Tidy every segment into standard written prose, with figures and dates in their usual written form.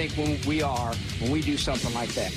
think when we do something like that.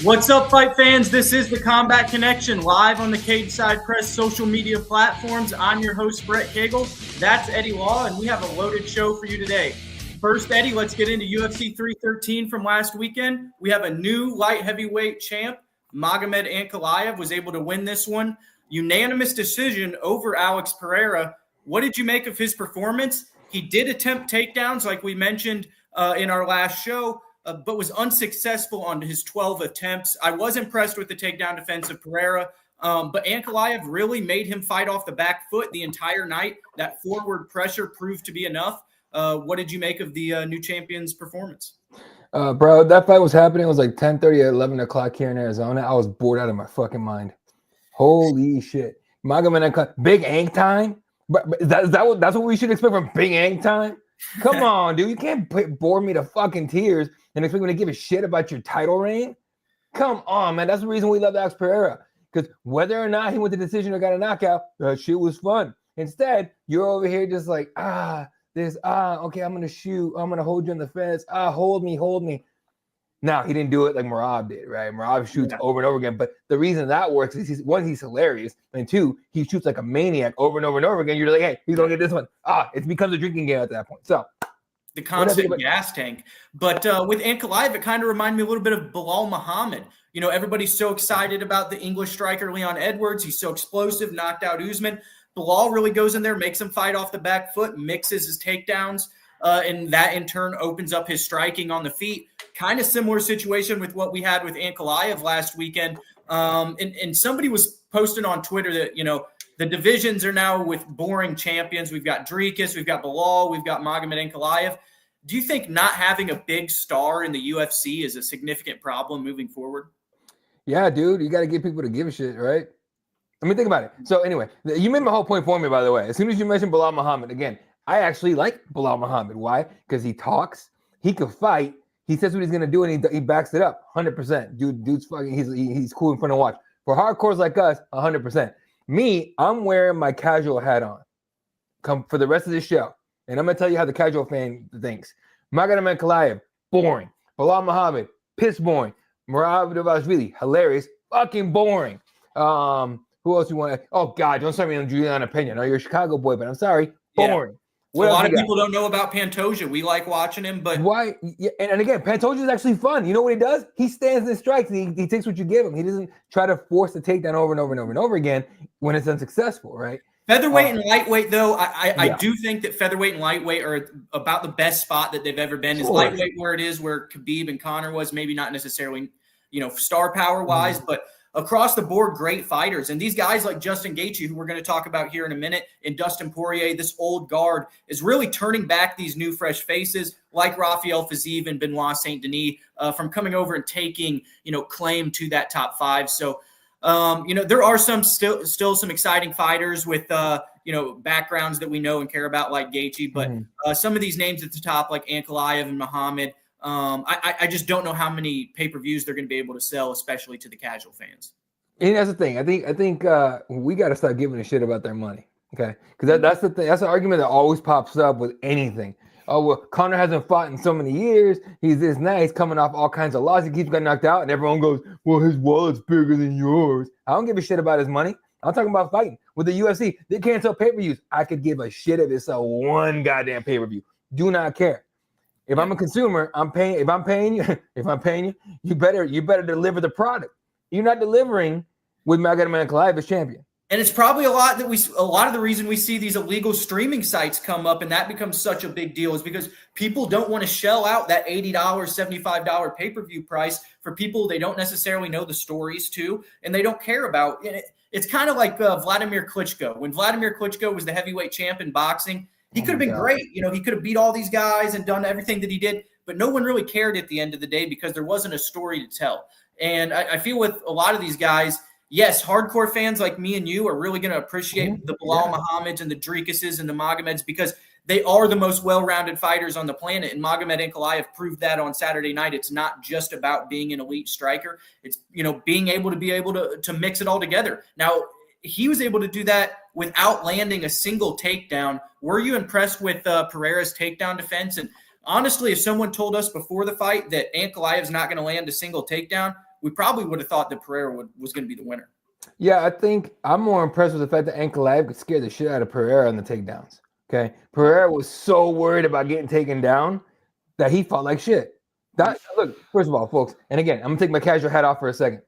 What's up, fight fans? This is the Combat Connection live on the Cageside Press social media platforms. I'm your host, Brett Cagle. That's Eddie Law, and we have a loaded show for you today. First, Eddie, let's get into UFC 313 from last weekend. We have a new light heavyweight champ. Magomed Ankalaev was able to win this one. Unanimous decision over Alex Pereira. What did you make of his performance? He did attempt takedowns, like we mentioned in our last show, but was unsuccessful on his 12 attempts. I was impressed with the takedown defense of Pereira, but Ankalaev really made him fight off the back foot the entire night. That forward pressure proved to be enough. What did you make of the new champion's performance? Bro, that fight was happening. It was like 10:30 or 11 o'clock here in Arizona. I was bored out of my fucking mind. Holy shit. Magomed, Big Ank time? But that's what we should expect from Big Ank time? Come on, dude. You can't bore me to fucking tears and expect me to give a shit about your title reign. Come on, man. That's the reason we love Alex Pereira. Because whether or not he went to decision or got a knockout, that shit was fun. Instead, you're over here just like, okay, I'm going to shoot. I'm going to hold you on the fence. Hold me. Now, he didn't do it like Merab did, right? Merab shoots over and over again. But the reason that works is, he's hilarious. And two, he shoots like a maniac over and over and over again. You're like, hey, he's going to get this one. It becomes a drinking game at that point. So the constant gas tank. But with Ankalaev, it kind of reminded me a little bit of Bilal Muhammad. You know, everybody's so excited about the English striker, Leon Edwards. He's so explosive, knocked out Usman. Bilal really goes in there, makes him fight off the back foot, mixes his takedowns, and that in turn opens up his striking on the feet. Kind of similar situation with what we had with Ankalaev last weekend. And somebody was posting on Twitter that, you know, the divisions are now with boring champions. We've got Dricus, we've got Bilal, we've got Magomed Ankalaev. Do you think not having a big star in the UFC is a significant problem moving forward? Yeah, dude, you got to get people to give a shit, right? I mean, think about it. So anyway, you made my whole point for me, by the way. As soon as you mentioned Bilal Muhammad, again, I actually like Bilal Muhammad. Why? Because he talks, he can fight, he says what he's gonna do, and he backs it up 100%. Dude's fucking, he's cool in front of watch. For hardcores like us, 100%. Me, I'm wearing my casual hat on. Come for the rest of the show, and I'm gonna tell you how the casual fan thinks. Magomed Ankalaev, boring. Bilal Muhammad, piss boring. Merab Dvalishvili, hilarious, fucking boring. Who else you want? Oh God, don't start me on Juliana Pena. No, you're a Chicago boy, but I'm sorry, boring. Yeah. So a lot of people don't know about Pantoja. We like watching him, but why? Yeah, and again, Pantoja is actually fun. You know what he does? He stands and strikes, and he takes what you give him. He doesn't try to force the takedown over and over and over and over again when it's unsuccessful, right? Featherweight and lightweight, though, I do think that featherweight and lightweight are about the best spot that they've ever been. Is lightweight where it is, where Khabib and Conor was, maybe not necessarily, you know, star power wise, but across the board, great fighters. And these guys like Justin Gaethje, who we're going to talk about here in a minute, and Dustin Poirier, this old guard, is really turning back these new fresh faces like Rafael Fiziev and Benoit Saint Denis from coming over and taking, you know, claim to that top five. So, you know, there are still some exciting fighters with, you know, backgrounds that we know and care about like Gaethje, but some of these names at the top like Ankalaev and Muhammad, I just don't know how many pay-per-views they're going to be able to sell, especially to the casual fans. And that's the thing. I think we got to start giving a shit about their money, okay? Because that's the thing. That's an argument that always pops up with anything. Oh, well, Conor hasn't fought in so many years. He's this nice, coming off all kinds of losses. He keeps getting knocked out, and everyone goes, well, his wallet's bigger than yours. I don't give a shit about his money. I'm talking about fighting. With the UFC, they can't sell pay-per-views. I could give a shit if it's a one goddamn pay-per-view. Do not care. If I'm a consumer, I'm paying. If I'm paying you, you better deliver the product. You're not delivering with Magomed Ankalaev as champion. And it's probably a lot of the reason we see these illegal streaming sites come up, and that becomes such a big deal, is because people don't want to shell out that $80, $75 pay-per-view price for people they don't necessarily know the stories to, and they don't care about. It's kind of like Vladimir Klitschko. When Vladimir Klitschko was the heavyweight champ in boxing, he could have been great. You know, he could have beat all these guys and done everything that he did, but no one really cared at the end of the day because there wasn't a story to tell. And I feel with a lot of these guys, yes, hardcore fans like me and you are really going to appreciate the Bilal Muhammads and the Dricuses and the Magomeds because they are the most well-rounded fighters on the planet. And Magomed Ankalaev proved that on Saturday night. It's not just about being an elite striker. It's, you know, being able to mix it all together. Now, he was able to do that without landing a single takedown. Were you impressed with Pereira's takedown defense? And honestly, if someone told us before the fight that Ankalaev's not going to land a single takedown, we probably would have thought that Pereira was going to be the winner. Yeah, I think I'm more impressed with the fact that Ankalaev could scare the shit out of Pereira on the takedowns. Okay, Pereira was so worried about getting taken down that he fought like shit. Look, first of all, folks, and again, I'm gonna take my casual hat off for a second.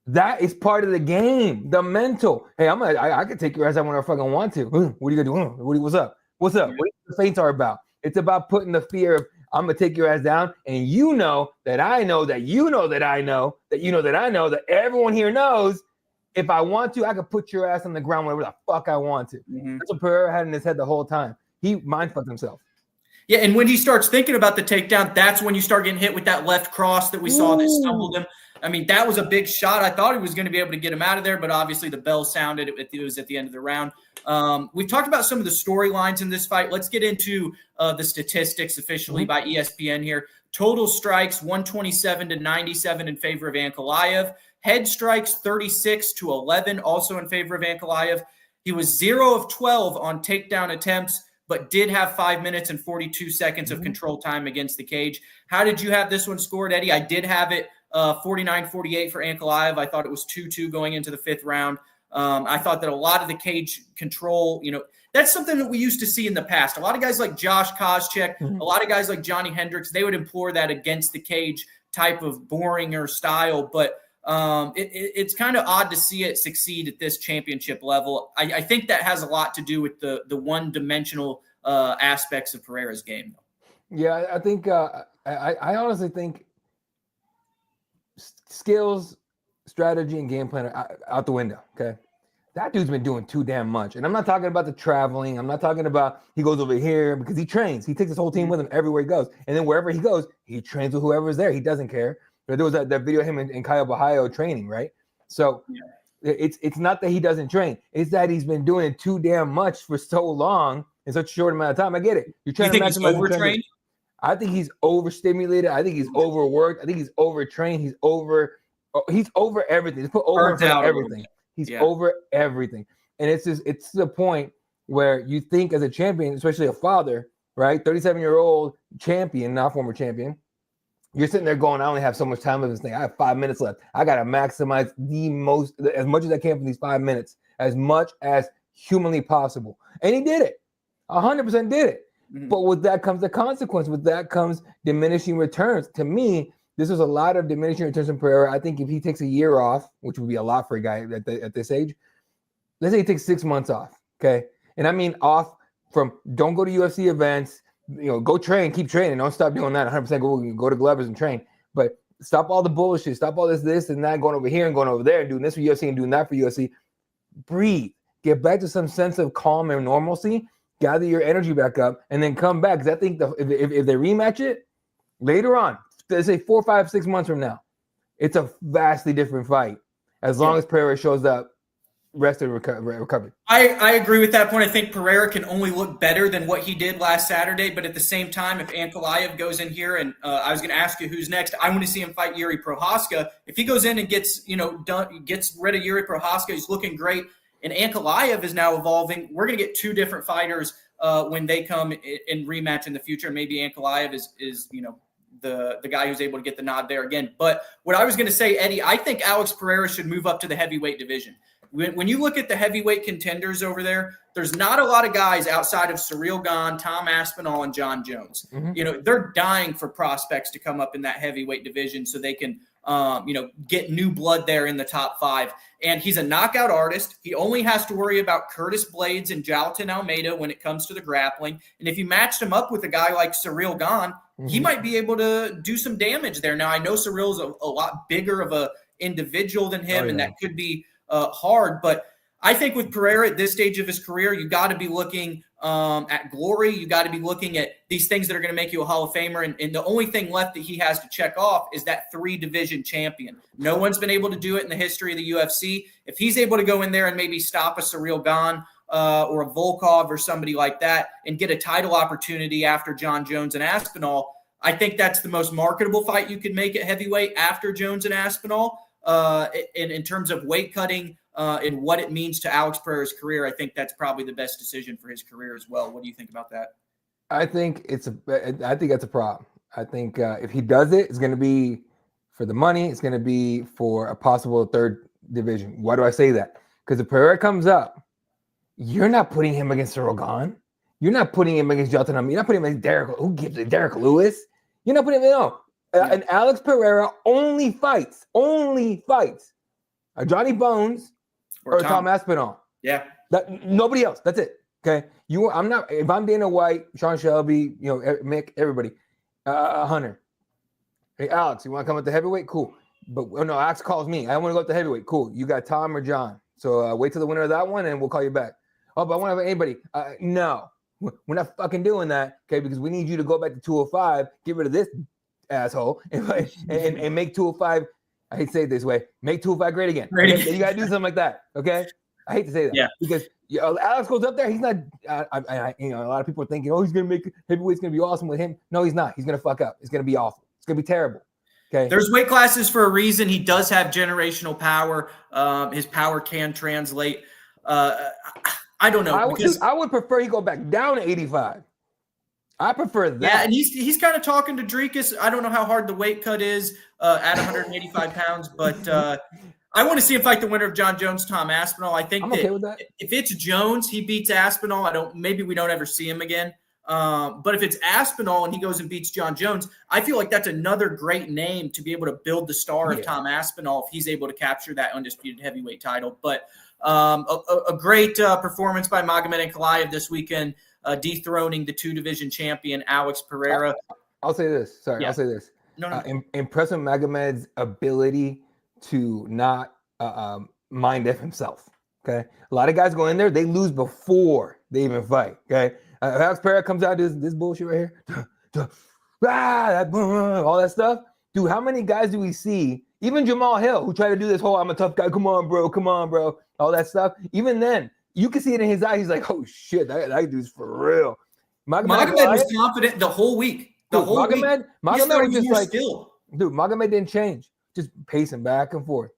That is part of the game, the mental. Hey, I can take your ass out when I fucking want to. What are you gonna do? What's up? What's up? What the feints are about? It's about putting the fear of I'm gonna take your ass down, and you know that I know that you know that I know that you know that I know that everyone here knows. If I want to, I could put your ass on the ground whenever the fuck I want to. That's what Pereira had in his head the whole time. He mind fucked himself. Yeah, and when he starts thinking about the takedown, that's when you start getting hit with that left cross that we saw that stumbled him. I mean, that was a big shot. I thought he was going to be able to get him out of there, but obviously the bell sounded. It was at the end of the round. We've talked about some of the storylines in this fight. Let's get into the statistics officially by ESPN here. Total strikes, 127-97 in favor of Ankalaev. Head strikes, 36-11, also in favor of Ankalaev. He was 0 of 12 on takedown attempts, but did have 5 minutes and 42 seconds of control time against the cage. How did you have this one scored, Eddie? I did have it 49-48 for Ankalaev. I thought it was 2-2 going into the fifth round. I thought that a lot of the cage control, that's something that we used to see in the past. A lot of guys like Josh Koscheck, a lot of guys like Johnny Hendricks, they would implore that against the cage type of boring or style, but it's kind of odd to see it succeed at this championship level. I think that has a lot to do with the one-dimensional aspects of Pereira's game. Yeah, I think I honestly think skills, strategy, and game plan are out the window. Okay, that dude's been doing too damn much, and I'm not talking about the traveling. I'm not talking about he goes over here because he trains. He takes his whole team with him everywhere he goes, and then wherever he goes, he trains with whoever's there. He doesn't care. There was that video of him in Cayo Bahio training, right? So it's not that he doesn't train. It's that he's been doing too damn much for so long in such a short amount of time. I get it. You're trying to maximize. He's overtrained? I think he's overstimulated. I think he's overworked. I think he's overtrained. He's over everything. He's put over everything. He's over everything. And it's to the point where you think as a champion, especially a father, right? 37-year-old champion, not former champion. You're sitting there going, I only have so much time with this thing. I have 5 minutes left. I got to maximize as much as I can from these 5 minutes, as much as humanly possible. And he did it. 100% did it. But with that comes the consequence. With that comes diminishing returns. To me, this is a lot of diminishing returns from Pereira. I think if he takes a year off, which would be a lot for a guy at this age, let's say he takes 6 months off, okay? And I mean off from don't go to UFC events, go train, keep training. Don't stop doing that. 100% go to Glover's and train. But stop all the bullshit. Stop all this and that, going over here and going over there and doing this for UFC and doing that for UFC. Breathe. Get back to some sense of calm and normalcy. Gather your energy back up and then come back. Because I think if they rematch it later on, let's say 4, 5, 6 months from now, it's a vastly different fight. As long as Pereira shows up rested and recovered. I agree with that point. I think Pereira can only look better than what he did last Saturday. But at the same time, if Ankalaev goes in here, and I was going to ask you who's next, I want to see him fight Yuri Prochazka. If he goes in and gets rid of Yuri Prochazka, he's looking great. And Ankalaev is now evolving. We're going to get two different fighters when they come in rematch in the future. Maybe Ankalaev is the guy who's able to get the nod there again. But what I was going to say, Eddie, I think Alex Pereira should move up to the heavyweight division. When you look at the heavyweight contenders over there, there's not a lot of guys outside of Ciryl Gane, Tom Aspinall, and John Jones. They're dying for prospects to come up in that heavyweight division so they can get new blood there in the top 5. And he's a knockout artist. He only has to worry about Curtis Blades and Jalton Almeida when it comes to the grappling. And if you matched him up with a guy like Ciryl Gane, he might be able to do some damage there. Now, I know Ciryl's a lot bigger of a individual than him, and that could be hard. But I think with Pereira at this stage of his career, you got to be looking at glory. You got to be looking at these things that are going to make you a Hall of Famer. And the only thing left that he has to check off is that 3-division champion. No one's been able to do it in the history of the UFC. If he's able to go in there and maybe stop a Ciryl Gane or a Volkov or somebody like that and get a title opportunity after John Jones and Aspinall, I think that's the most marketable fight you could make at heavyweight after Jones and Aspinall. In terms of weight cutting and what it means to Alex Pereira's career, I think that's probably the best decision for his career as well. What do you think about that? I think that's a problem. I think if he does it, it's going to be for the money. It's going to be for a possible third division. Why do I say that? Because if Pereira comes up, you're not putting him against Rogan. You're not putting him against Jonathan. You're not putting him against Derek. Who gives it? Derek Lewis. You're not putting him. No. And Alex Pereira only fights Johnny Bones or Tom Aspinall. Yeah. Nobody else. That's it. Okay. I'm not. If I'm Dana White, Sean Shelby, Mick, everybody, Hunter. Hey, Alex, you want to come with the heavyweight? Cool. But no, Alex calls me. I want to go with the heavyweight. Cool. You got Tom or John. So wait till the winner of that one, and we'll call you back. Oh, but I want to have anybody. No, we're not fucking doing that. Okay, because we need you to go back to 205, get rid of this asshole, and make 205. I hate to say it this way. Make 205 great again. You got to do something like that. Okay. I hate to say that. Yeah. Because Alex goes up there. He's not. A lot of people are thinking, oh, he's gonna make heavyweight's gonna be awesome with him. No, he's not. He's gonna fuck up. It's gonna be awful. It's gonna be terrible. Okay. There's weight classes for a reason. He does have generational power. His power can translate. I don't know. I would prefer he go back down to 85. I prefer that. Yeah, and he's kind of talking to Dricus. I don't know how hard the weight cut is at 185 pounds, but I want to see him fight the winner of John Jones, Tom Aspinall. I think okay with that. If it's Jones, he beats Aspinall. Maybe we don't ever see him again. But if it's Aspinall and he goes and beats John Jones, I feel like that's another great name to be able to build the star of Tom Aspinall if he's able to capture that undisputed heavyweight title. But a great performance by Magomed Ankalaev this weekend, dethroning the two-division champion Alex Pereira. I'll say this. Sorry, I'll say this. No. Impressive Magomed's ability to not mind F himself. Okay, a lot of guys go in there, they lose before they even fight. Okay. Alex Pereira comes out, this bullshit right here, all that stuff. Dude, how many guys do we see? Even Jamal Hill, who tried to do this whole "I'm a tough guy, come on, bro," all that stuff. Even then, you can see it in his eye. He's like, "Oh shit, that dude's for real." Magomed was confident the whole week. Magomed was just like, dude, Magomed didn't change. Just pacing back and forth,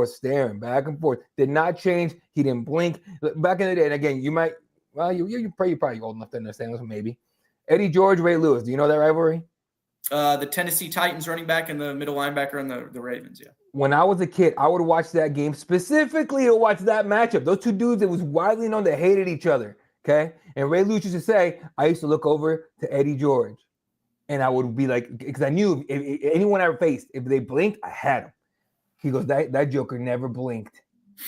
staring back and forth. Did not change. He didn't blink. Back in the day, and again, you might. Well, you're probably old enough to understand this, maybe. Eddie George, Ray Lewis. Do you know that rivalry? The Tennessee Titans running back and the middle linebacker on the Ravens, yeah. When I was a kid, I would watch that game specifically to watch that matchup. Those two dudes, it was widely known they hated each other, okay? And Ray Lewis used to say, I used to look over to Eddie George, and I would be like, because I knew if anyone I ever faced, if they blinked, I had them. He goes, that joker never blinked,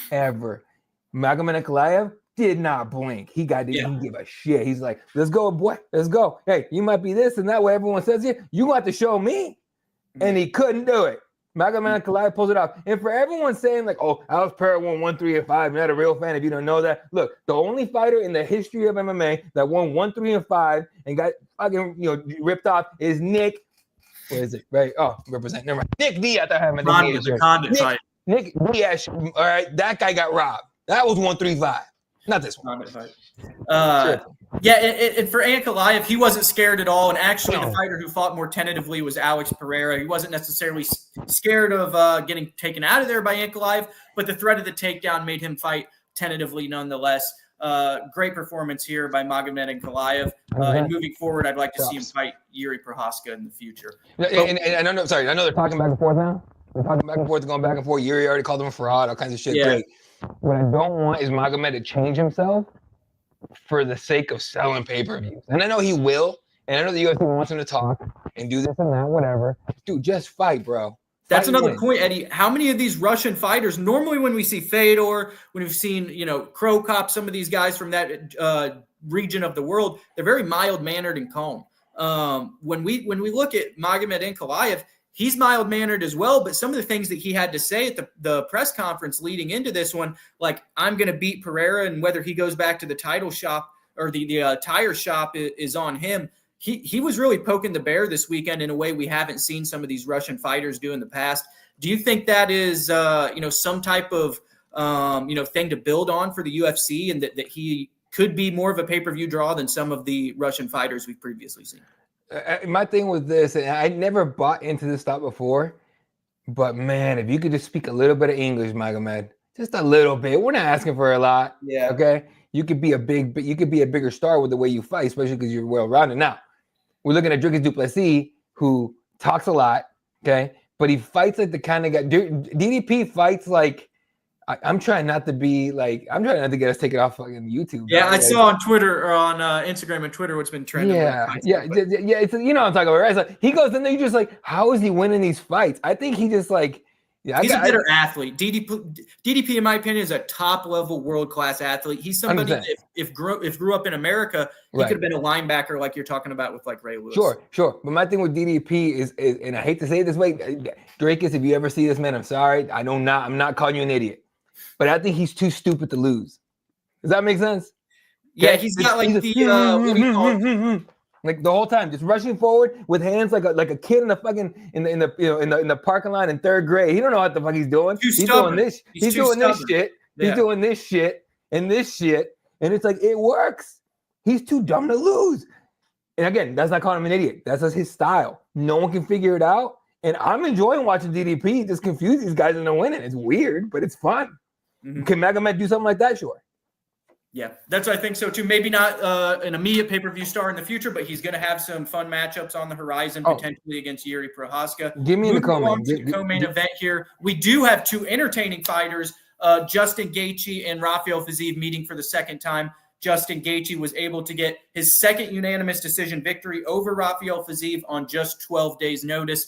ever. Magomed Ankalaev did not blink. He didn't give a shit. He's like, let's go, boy. Let's go. Hey, you might be this and that way everyone says it. You want to show me. And he couldn't do it. Magomed Ankalaev pulls it off. And for everyone saying like, oh, Alex Pereira won 1-3-5. You're not a real fan if you don't know that. Look, the only fighter in the history of MMA that won 1-3-5 and got fucking ripped off is Nick. What is it? Right? Oh, represent. Never mind. Nick Diaz. Nick Diaz. All right, that guy got robbed. That was 1-3-5. Not this one. Yeah, and for Ankalaev, he wasn't scared at all. And actually, the fighter who fought more tentatively was Alex Pereira. He wasn't necessarily scared of getting taken out of there by Ankalaev, but the threat of the takedown made him fight tentatively nonetheless. Great performance here by Magomed Ankalaev. And moving forward, I'd like to see him fight Yuri Prochazka in the future. And I know they're talking back and forth now. They're talking back and forth, going back and forth. Yuri already called him a fraud, all kinds of shit. Yeah. Great. What I don't want is Magomed to change himself for the sake of selling pay-per-views. And I know he will. And I know the UFC wants him to talk and do this and that, whatever. Dude, just fight, bro. That's another point, Eddie. How many of these Russian fighters, normally when we see Fedor, when we've seen, Crow Cop, some of these guys from that region of the world, they're very mild-mannered and calm. When we look at Magomed Ankalaev, he's mild-mannered as well, but some of the things that he had to say at the press conference leading into this one, like, I'm going to beat Pereira, and whether he goes back to the title shop or the tire shop is on him. He was really poking the bear this weekend in a way we haven't seen some of these Russian fighters do in the past. Do you think that is, some type of, thing to build on for the UFC, and that he could be more of a pay-per-view draw than some of the Russian fighters we've previously seen? My thing with this, and I never bought into this stuff before, but man, if you could just speak a little bit of English, Magomed, Just a little bit. We're not asking for a lot. Yeah. Okay. You could be a bigger star with the way you fight, especially because you're well-rounded. Now, we're looking at Dricus du Plessis, who talks a lot. Okay, but he fights like the kind of guy. DDP fights like. I'm trying not to get us taken off fucking YouTube. Yeah, I saw on Twitter or on Instagram and Twitter what's been trending. Yeah. It's, you know what I'm talking about, right? So he goes in there, you're just like, how is he winning these fights? I think he just like, he's a better athlete. DDP, in my opinion, is a top-level world-class athlete. He's somebody 100%. that if grew up in America, he could have been a linebacker like you're talking about with like Ray Lewis. Sure. But my thing with DDP is, and I hate to say it this way, Dracus, if you ever see this man, I'm sorry. I'm not calling you an idiot. But I think he's too stupid to lose. Does that make sense? Yeah, he's got like what do you call it? Like the whole time, just rushing forward with hands like a kid in the fucking in the parking lot in third grade. He don't know what the fuck he's doing. He's doing this. He's doing this shit. He's doing this shit and this shit, and it's like it works. He's too dumb to lose. And again, that's not calling him an idiot. That's just his style. No one can figure it out. And I'm enjoying watching DDP just confuse these guys into winning. It's weird, but it's fun. Mm-hmm. Can Magomed do something like that? Sure. Yeah, that's what I think so too. Maybe not an immediate pay-per-view star in the future, but he's going to have some fun matchups on the horizon, potentially against Yuri Prohaska. Give me the co-main event here. We do have two entertaining fighters, Justin Gaethje and Rafael Fiziev, meeting for the second time. Justin Gaethje was able to get his second unanimous decision victory over Rafael Fiziev on just 12 days' notice.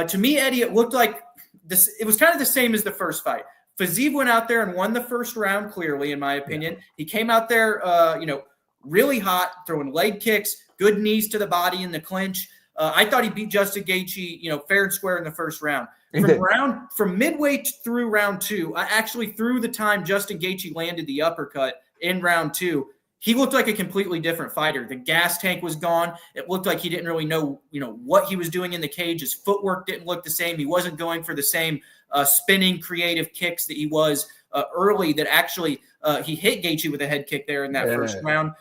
To me, Eddie, it looked like this. It was kind of the same as the first fight. Fiziev went out there and won the first round clearly, in my opinion. Yeah. He came out there, really hot, throwing leg kicks, good knees to the body in the clinch. I thought he beat Justin Gaethje, fair and square in the first round. From midway through round two, actually through the time Justin Gaethje landed the uppercut in round two, he looked like a completely different fighter. The gas tank was gone. It looked like he didn't really know, what he was doing in the cage. His footwork didn't look the same. He wasn't going for the same spinning creative kicks that he was early. That actually he hit Gaethje with a head kick there in that first round.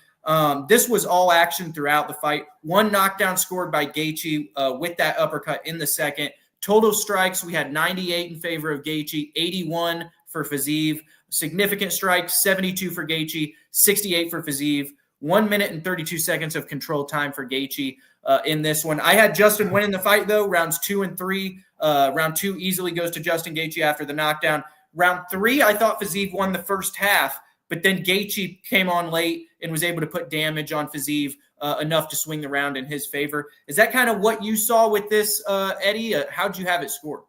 This was all action throughout the fight. One knockdown scored by Gaethje with that uppercut in the second. Total strikes, we had 98 in favor of Gaethje, 81 for Fiziev. Significant strikes, 72 for Gaethje, 68 for Fiziev. 1 minute and 32 seconds of control time for Gaethje in this one. I had Justin winning the fight, though, rounds 2 and 3. Round 2 easily goes to Justin Gaethje after the knockdown. Round 3, I thought Fiziev won the first half, but then Gaethje came on late and was able to put damage on Fiziev enough to swing the round in his favor. Is that kind of what you saw with this, Eddie? How'd you have it scored?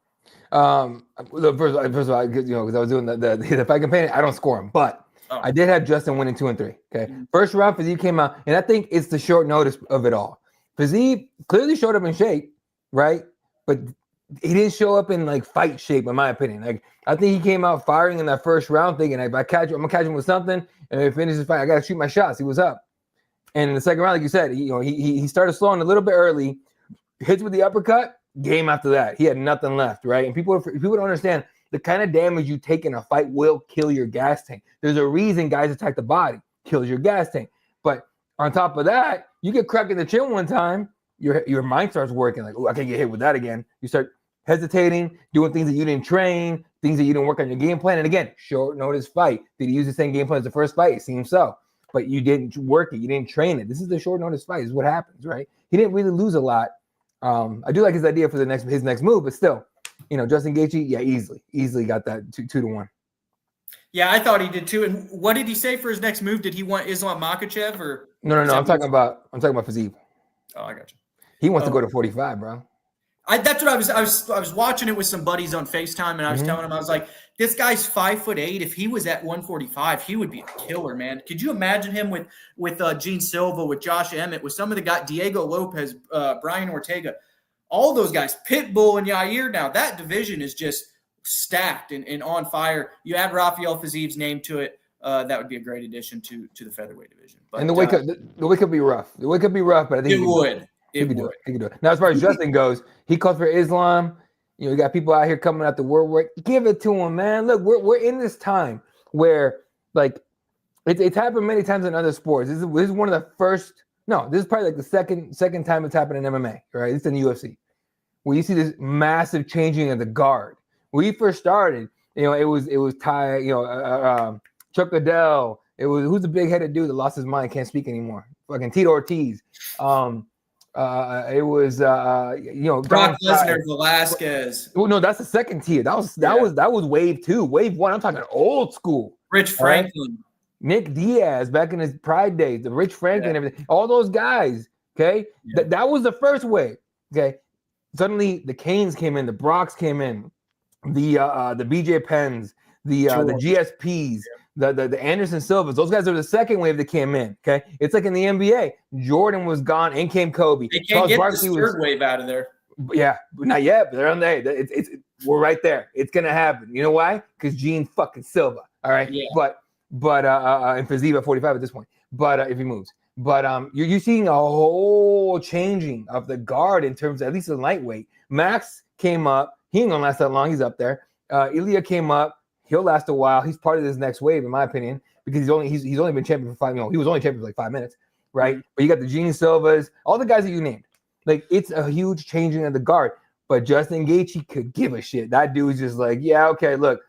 First of all, because I was doing the fight campaign, I don't score them, but I did have Justin winning 2 and 3. Okay, first round, Fiziev came out, and I think it's the short notice of it all. Fiziev clearly showed up in shape, right? But he didn't show up in like fight shape, in my opinion. Like I think he came out firing in that first round, thinking if I catch him, I'm gonna catch him with something, and if he finishes the fight, I gotta shoot my shots. He was up, and in the second round, like you said, he started slowing a little bit early, hits with the uppercut. Game after that, he had nothing left, right? And people don't understand the kind of damage you take in a fight will kill your gas tank. There's a reason guys attack the body, kills your gas tank. But on top of that, you get cracked in the chin one time, your mind starts working like, oh, I can't get hit with that again. You start hesitating, doing things that you didn't train, things that you didn't work on your game plan. And again, short notice fight. Did he use the same game plan as the first fight? It seems so. But you didn't work it. You didn't train it. This is the short notice fight. This is what happens, right? He didn't really lose a lot. I do like his idea for his next move, but still, Justin Gaethje, yeah, easily got that 2-1. Yeah, I thought he did too. And what did he say for his next move? Did he want Islam Makhachev or no? I'm talking about Fiziev. Oh, I got you. He wants to go to 45, bro. That's what I was watching it with some buddies on FaceTime, and I was telling him, I was like, this guy's 5'8". If he was at 145, he would be a killer, man. Could you imagine him with Gene Silva, with Josh Emmett, with some of the guys, Diego Lopez, Brian Ortega, all those guys, Pitbull and Yair? Now that division is just stacked and on fire. You add Rafael Fiziev's name to it, that would be a great addition to the featherweight division. But, and the weight could be rough. The weight could be rough, but I think it would. He could do it. Now, as far as Justin goes, he calls for Islam. You got people out here coming out the world. Give it to him, man. Look, we're in this time where, like, it's happened many times in other sports. This is one of the first. No, this is probably like the second time it's happened in MMA. Right? It's in the UFC, where you see this massive changing of the guard. When he first started, it was Ty, Chuck Liddell. It was who's the big headed dude that lost his mind, can't speak anymore. Fucking Tito Ortiz. It was Brock Lesnar, Velasquez. Well, no, that's the second tier. That was wave 2. Wave 1, I'm talking old school. Rich Franklin. Right? Nick Diaz back in his pride days, the Rich Franklin, everything, all those guys. Okay, that was the first wave. Okay, suddenly the Canes came in, the Brocks came in, the BJ Penns, the GSPs, the Anderson Silvas. Those guys are the second wave that came in. Okay, it's like in the NBA, Jordan was gone, and came Kobe. They can't get this third wave out of there. Yeah, not yet, but they're on there. We're right there. It's gonna happen. You know why? Because Gene fucking Silva. All right, but and Fazeev at 45 at this point. But if he moves, you're seeing a whole changing of the guard in terms of at least the lightweight. Max came up. He ain't gonna last that long. He's up there. Ilya came up. He'll last a while. He's part of this next wave, in my opinion, because he's only been champion for 5. He was only champion for like 5 minutes, right? But you got the Gene Silvas, all the guys that you named. Like, it's a huge changing of the guard. But Justin Gaethje could give a shit. That dude's just like, yeah, okay, look.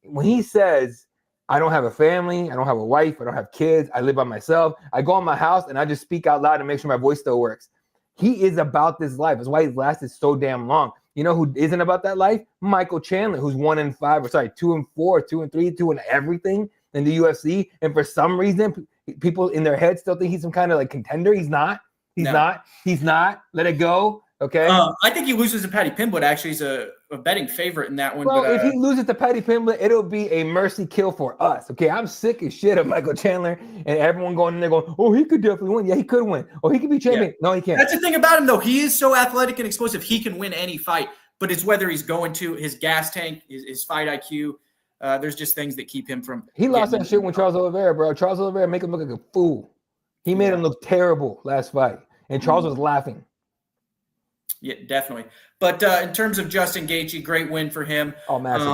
When he says, I don't have a family, I don't have a wife, I don't have kids, I live by myself, I go in my house and I just speak out loud and make sure my voice still works. He is about this life. That's why he's lasted so damn long. You know who isn't about that life? Michael Chandler, who's 2 and 4, 2 and 3, 2 and everything in the UFC. And for some reason, people in their heads still think he's some kind of like contender. He's not. He's not. Let it go. Okay. I think he loses to Paddy Pimblett. Actually, he's a betting favorite in that one. Well, but, if he loses to Paddy Pimblett, it'll be a mercy kill for us. Okay, I'm sick as shit of Michael Chandler and everyone going in there going, "Oh, he could definitely win. Yeah, he could win. Oh, he could be champion. No, he can't." That's the thing about him, though. He is so athletic and explosive. He can win any fight, but it's whether he's going to his gas tank, his fight IQ. There's just things that keep him from. He lost that shit when Charles Oliveira, bro. Charles Oliveira make him look like a fool. He made him look terrible last fight, and Charles was laughing. Yeah, definitely. But in terms of Justin Gaethje, great win for him. Oh, massive.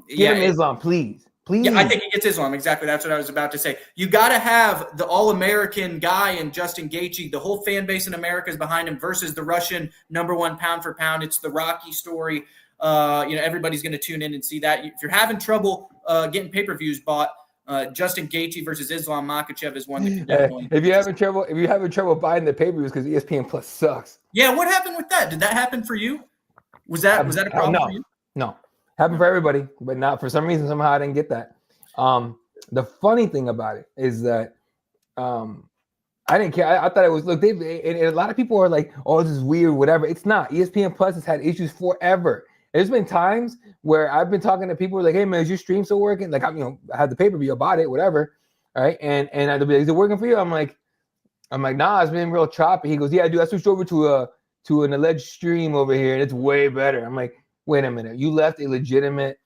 Give him Islam, please. Please. Yeah, I think he gets Islam. Exactly. That's what I was about to say. You got to have the All-American guy in Justin Gaethje. The whole fan base in America is behind him versus the Russian #1 pound for pound. It's the Rocky story. Everybody's going to tune in and see that. If you're having trouble getting pay-per-views bought, Justin Gaethje versus Islam Makhachev is one that can definitely. If you're having trouble buying the pay-per-views because ESPN Plus sucks. Yeah, what happened with that? Did that happen for you? Was that a problem for you? No. Happened for everybody, but not for some reason. Somehow I didn't get that. The funny thing about it is that I didn't care. I thought it was and a lot of people are like, "Oh, this is weird," whatever. It's not. ESPN Plus has had issues forever. There's been times where I've been talking to people like, "Hey man, is your stream still working?" Like I had the pay-per-view, I bought it, whatever. All right, and they'll be like, "Is it working for you?" I'm like, nah, it's been real choppy. He goes, "Yeah, dude, I switched over to an alleged stream over here, and it's way better." I'm like, wait a minute, you left a legitimate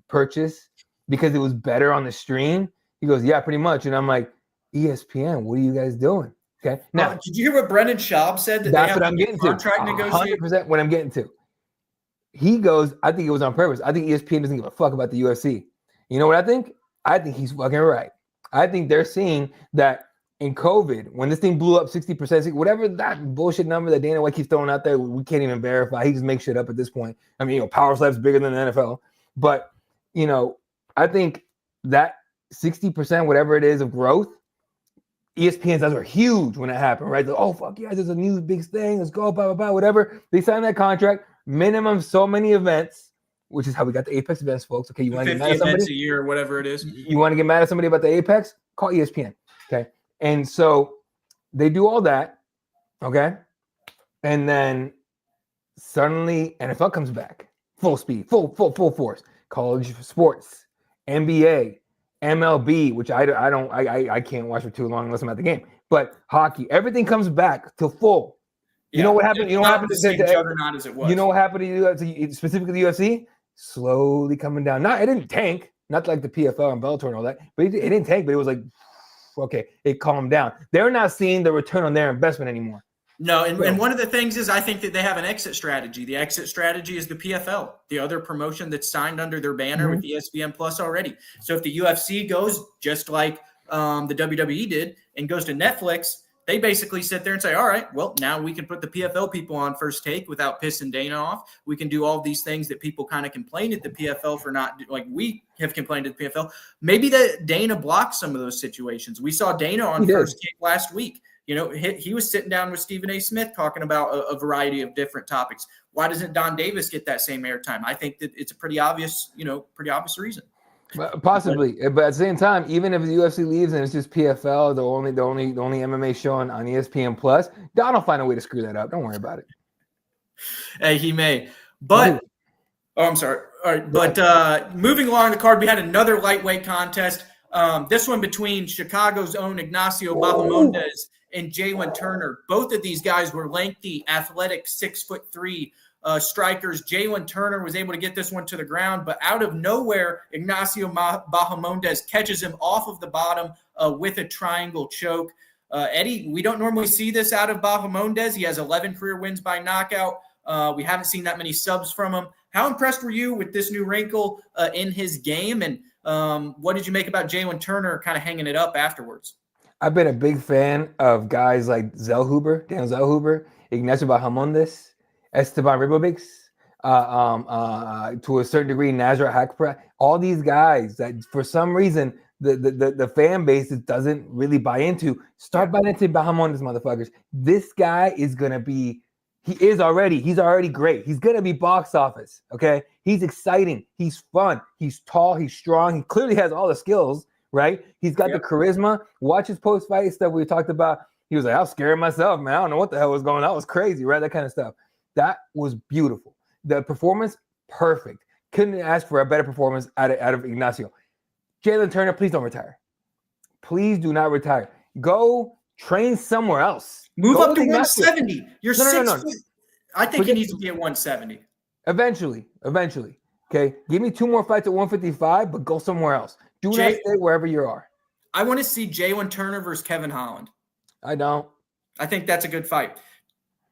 purchase because it was better on the stream? He goes, "Yeah, pretty much." And I'm like, ESPN, what are you guys doing? Okay. Now, did you hear what Brendan Schaub said? That's what I'm getting to. Contract negotiation. 100% what I'm getting to. He goes, I think it was on purpose. I think ESPN doesn't give a fuck about the UFC. You know what I think? I think he's fucking right. I think they're seeing that in COVID, when this thing blew up 60%, whatever that bullshit number that Dana White keeps throwing out there, we can't even verify. He just makes shit up at this point. I mean, Power Slap's bigger than the NFL. But, I think that 60%, whatever it is of growth, ESPN's eyes were huge when it happened, right? Like, oh, fuck yeah, there's a new big thing. Let's go, blah, blah, blah, whatever. They signed that contract. Minimum so many events, which is how we got the Apex events, folks. Okay, you want to get mad at somebody? 50 events a year, whatever it is. You want to get mad at somebody about the Apex? Call ESPN. Okay, and so they do all that. Okay, and then suddenly NFL comes back, full speed, full force. College sports, NBA, MLB, which I can't watch for too long unless I'm at the game. But hockey, everything comes back to full. You know what happened? You know what happened to juggernaut as it was. You know what happened to specifically the UFC? Slowly coming down. It didn't tank, not like the PFL and Bellator and all that, but it didn't tank. But it was like, okay, it calmed down. They're not seeing the return on their investment anymore. No, and one of the things is I think that they have an exit strategy. The exit strategy is the PFL, the other promotion that's signed under their banner with ESPN Plus already. So if the UFC goes just like the WWE did and goes to Netflix, they basically sit there and say, all right, well, now we can put the PFL people on First Take without pissing Dana off. We can do all these things that people kind of complain at the PFL for not, like we have complained at the PFL. Maybe that Dana blocked some of those situations. We saw Dana on First Take last week. You know, he was sitting down with Stephen A. Smith talking about a variety of different topics. Why doesn't Don Davis get that same airtime? I think that it's a pretty obvious reason. Possibly, but at the same time, even if the UFC leaves and it's just PFL, the only MMA show on ESPN Plus, Don will find a way to screw that up. Don't worry about it. Hey, he may. But I'm sorry. All right, but moving along the card, we had another lightweight contest. This one between Chicago's own Ignacio Bahamondes and Jalen Turner. Both of these guys were lengthy, athletic, 6'3" strikers. Jalen Turner was able to get this one to the ground, but out of nowhere, Ignacio Bahamondes catches him off of the bottom with a triangle choke. Eddie, we don't normally see this out of Bahamondes. He has 11 career wins by knockout. We haven't seen that many subs from him. How impressed were you with this new wrinkle in his game? And what did you make about Jalen Turner kind of hanging it up afterwards? I've been a big fan of guys like Daniel Zellhuber, Ignacio Bahamondes, Esteban Ribovics, to a certain degree, Nasrat Hakparat. All these guys that for some reason the fan base doesn't really buy into. Start buying into Bahamondes, motherfuckers. This guy is gonna be. He's already great. He's gonna be box office. Okay, he's exciting. He's fun. He's tall. He's strong. He clearly has all the skills. Right? He's got the charisma. Watch his post-fight stuff we talked about. He was like, I was scared myself, man. I don't know what the hell was going on. That was crazy, right? That kind of stuff. That was beautiful. The performance, perfect. Couldn't ask for a better performance out of Ignacio. Jalen Turner, please don't retire. Please do not retire. Go train somewhere else. Move Go up to 170. You're no. I think he needs to be at 170. Eventually. Okay? Give me 2 more fights at 155, but go somewhere else. Do not stay wherever you are. I want to see Jalen Turner versus Kevin Holland. I don't. I think that's a good fight.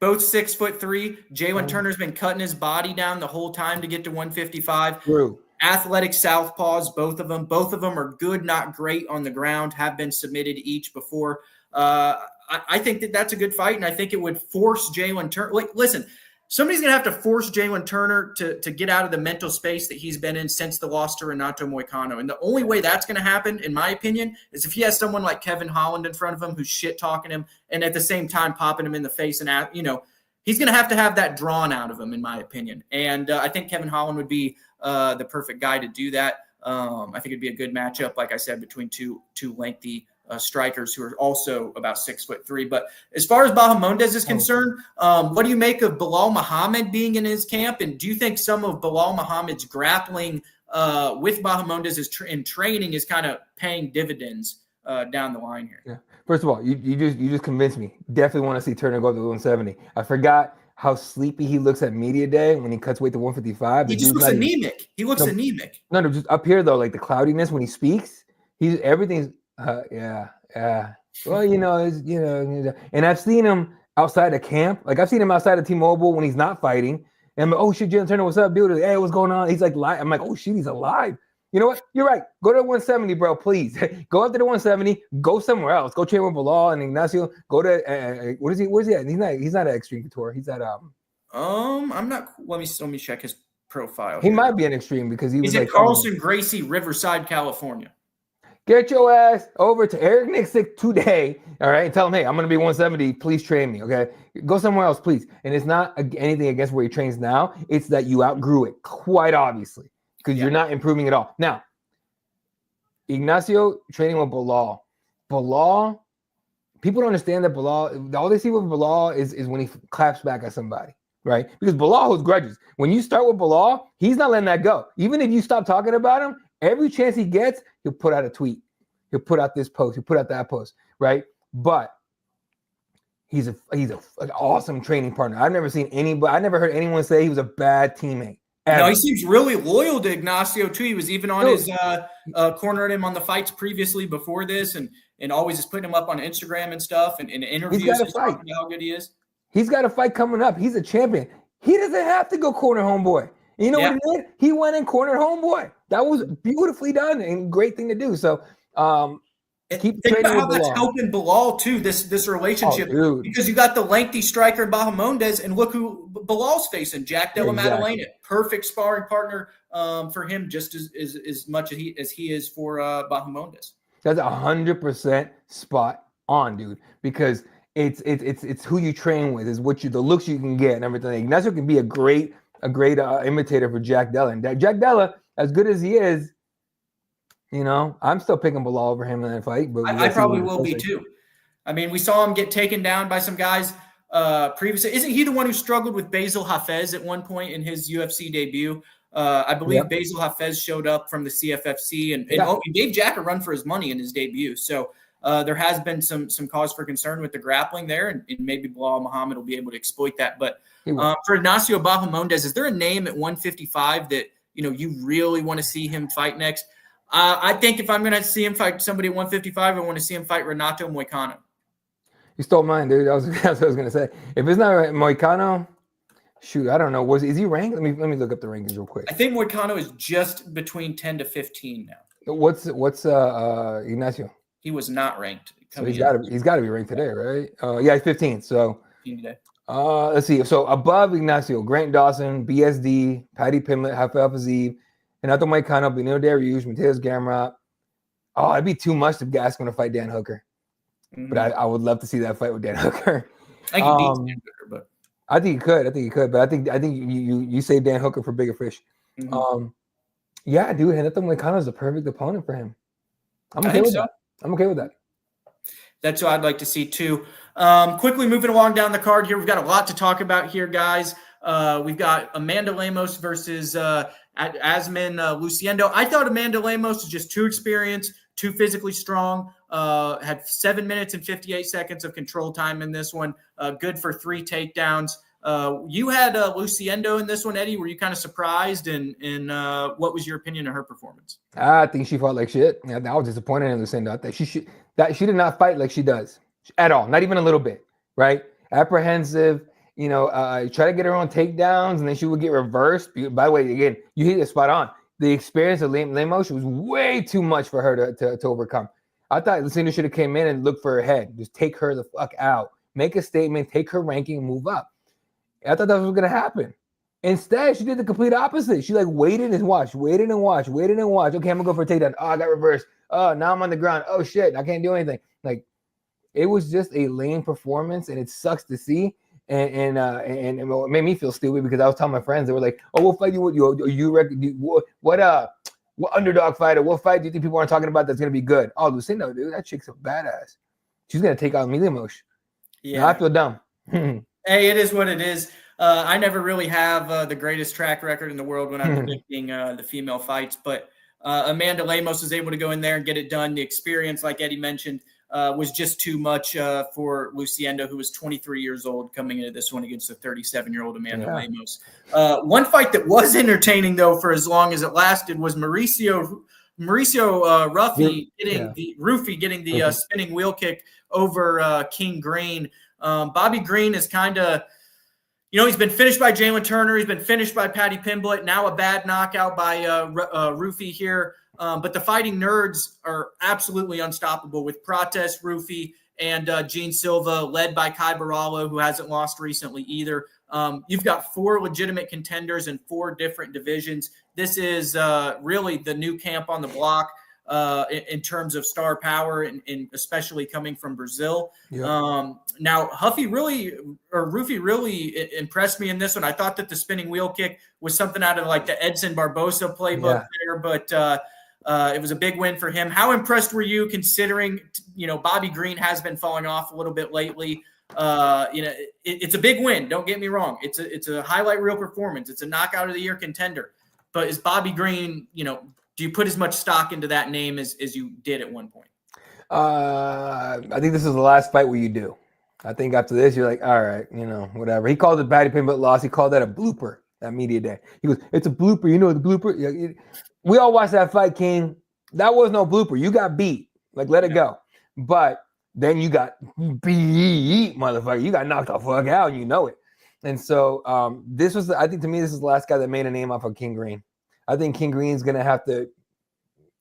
Both 6'3". Jalen Turner's been cutting his body down the whole time to get to 155. True. Athletic southpaws, both of them. Both of them are good, not great on the ground, have been submitted each before. I think that's a good fight, and I think it would force Jalen Turner. Like, listen, somebody's going to have to force Jalen Turner to get out of the mental space that he's been in since the loss to Renato Moicano. And the only way that's going to happen, in my opinion, is if he has someone like Kevin Holland in front of him who's shit-talking him and at the same time popping him in the face. And, he's going to have that drawn out of him, in my opinion. And I think Kevin Holland would be the perfect guy to do that. I think it'd be a good matchup, like I said, between two lengthy strikers who are also about 6'3". But as far as Bahamondes is concerned, what do you make of Bilal Muhammad being in his camp? And do you think some of Bilal Muhammad's grappling with Bahamondes in training is kind of paying dividends down the line here? Yeah. First of all, you just convinced me. Definitely want to see Turner go up to 170. I forgot how sleepy he looks at media day when he cuts weight to 155. He just looks anemic. Anemic. No, just up here though, like the cloudiness when he speaks, everything's. Yeah. Well, and I've seen him outside of camp. Like I've seen him outside of T-Mobile when he's not fighting. And I'm like, oh shit, Jalen Turner, what's up, dude? Hey, what's going on? He's like, live. I'm like, oh shit, he's alive. You know what? You're right. Go to 170, bro. Please go up to the 170. Go somewhere else. Go train with Bilal and Ignacio. Go to what is he? Where's he at? He's not at Extreme Couture. He's at I'm not. Let me check his profile. He might be an Extreme because he's at Carlson Gracie, Riverside, California. Get your ass over to Eric Nixick today, all right? Tell him, hey, I'm going to be 170. Please train me, okay? Go somewhere else, please. And it's not anything against where he trains now. It's that you outgrew it, quite obviously, because you're not improving at all. Now, Ignacio training with Bilal. Bilal, people don't understand that Bilal, all they see with Bilal is when he claps back at somebody, right? Because Bilal holds grudges. When you start with Bilal, he's not letting that go. Even if you stop talking about him, every chance he gets, he'll put out a tweet. He'll put out this post. He'll put out that post, right? But he's an awesome training partner. I never heard anyone say he was a bad teammate. No, he seems really loyal to Ignacio too. He was even on his cornering him on the fights previously before this, and always just putting him up on Instagram and stuff, and in interviews. He's got a fight. How good he is. He's got a fight coming up. He's a champion. He doesn't have to go corner homeboy. You know what he did? He went and cornered homeboy. That was beautifully done and great thing to do. So Keep Think training about how with that's Bilal. helping Bilal too. This relationship, Dude. because you got the lengthy striker Bahamondes, and look who Bilal's facing, Jack Della Maddalena, perfect sparring partner for him, just as much as he is for Bahamondes. That's 100% spot on, dude. Because it's who you train with, is the looks you can get and everything. Ignacio can be a great imitator for Jack Della. And Jack Della, as good as he is, I'm still picking Bilal over him in that fight. But I probably will be too. I mean, we saw him get taken down by some guys previously. Isn't he the one who struggled with Basil Hafez at one point in his UFC debut? I believe Basil Hafez showed up from the CFFC and gave Jack a run for his money in his debut. So there has been some cause for concern with the grappling there, and maybe Bilal Muhammad will be able to exploit that. But for Ignacio Bahamondes, is there a name at 155 that you really want to see him fight next? I think if I'm going to see him fight somebody at 155, I want to see him fight Renato Moicano. You stole mine, dude. That's what I was going to say. If it's not Moicano, shoot, I don't know. Is he ranked? Let me look up the rankings real quick. I think Moicano is just between 10 to 15 now. What's Ignacio? He was not ranked. So he's got to be ranked today, right? Yeah, he's 15th. So 15 today. Let's see. So above Ignacio, Grant Dawson, BSD, Patty Pimlet, Rafael Fiziev, Renato Moicano, Benito Dariush, Mateus Gamrot. Oh, it'd be too much to ask him to fight Dan Hooker. Mm-hmm. But I would love to see that fight with Dan Hooker. I think he beats Dan Hooker, but I think he could. But I think you save Dan Hooker for bigger fish. Mm-hmm. Yeah, dude, Renato Moicano is the perfect opponent for him. I'm okay with that. I'm okay with that. That's what I'd like to see too. Quickly moving along down the card here, we've got a lot to talk about here, guys. We've got Amanda Lemos versus Asmin Luciendo. I thought Amanda Lemos was just too experienced, too physically strong. Had 7 minutes and 58 seconds of control time in this one. Good for 3 takedowns. You had Luciendo in this one, Eddie. Were you kind of surprised? And what was your opinion of her performance? I think she fought like shit. Yeah, I was disappointed in Luciendo. I think she did not fight like she does at all, not even a little bit. Right? Apprehensive. Try to get her own takedowns, and then she would get reversed. By the way, again, you hit it spot on. The experience of Lemos was way too much for her to overcome. I thought Luciendo should have came in and looked for her head. Just take her the fuck out. Make a statement, take her ranking, and move up. I thought that was going to happen. Instead, she did the complete opposite. She waited and watched. Okay, I'm going to go for a takedown. Oh, I got reversed. Oh, now I'm on the ground. Oh, shit, I can't do anything. It was just a lame performance, and it sucks to see. And it made me feel stupid because I was telling my friends, they were like, "Oh, we'll fight you. What underdog fighter? What fight do you think people aren't talking about that's gonna be good?" Oh, Luciendo, dude, that chick's a badass. She's gonna take out Milimosh. Yeah, I feel dumb. Hey, it is what it is. I never really have the greatest track record in the world when I'm predicting the female fights, but Amanda Lemos was able to go in there and get it done. The experience, like Eddie mentioned, was just too much for Luciendo, who was 23 years old coming into this one against a 37-year-old Amanda Lemos. One fight that was entertaining, though, for as long as it lasted was Mauricio Rufy getting the spinning wheel kick over King Green. Bobby Green is kind of, he's been finished by Jalen Turner. He's been finished by Patty Pimblett. Now a bad knockout by Rufy here. But the Fighting Nerds are absolutely unstoppable with Prates, Rufy, and Gene Silva, led by Kai Barallo, who hasn't lost recently either. You've got 4 legitimate contenders in 4 different divisions. This is really the new camp on the block in terms of star power, and especially coming from Brazil. Yep. Now, Rufy really impressed me in this one. I thought that the spinning wheel kick was something out of the Edson Barbosa playbook there, but it was a big win for him. How impressed were you, considering Bobby Green has been falling off a little bit lately? It's a big win. Don't get me wrong. It's a highlight reel performance. It's a knockout of the year contender. But is Bobby Green, do you put as much stock into that name as you did at one point? I think this is the last fight where you do. I think after this, you're like, all right, whatever. He called it Patty Pimblett loss. He called that a blooper, that media day. He goes, it's a blooper. The blooper. We all watched that fight, King. That was no blooper. You got beat. Let it go. But then you got beat, motherfucker. You got knocked the fuck out, and you know it. And so I think to me, this is the last guy that made a name off of King Green. I think King Green's going to have to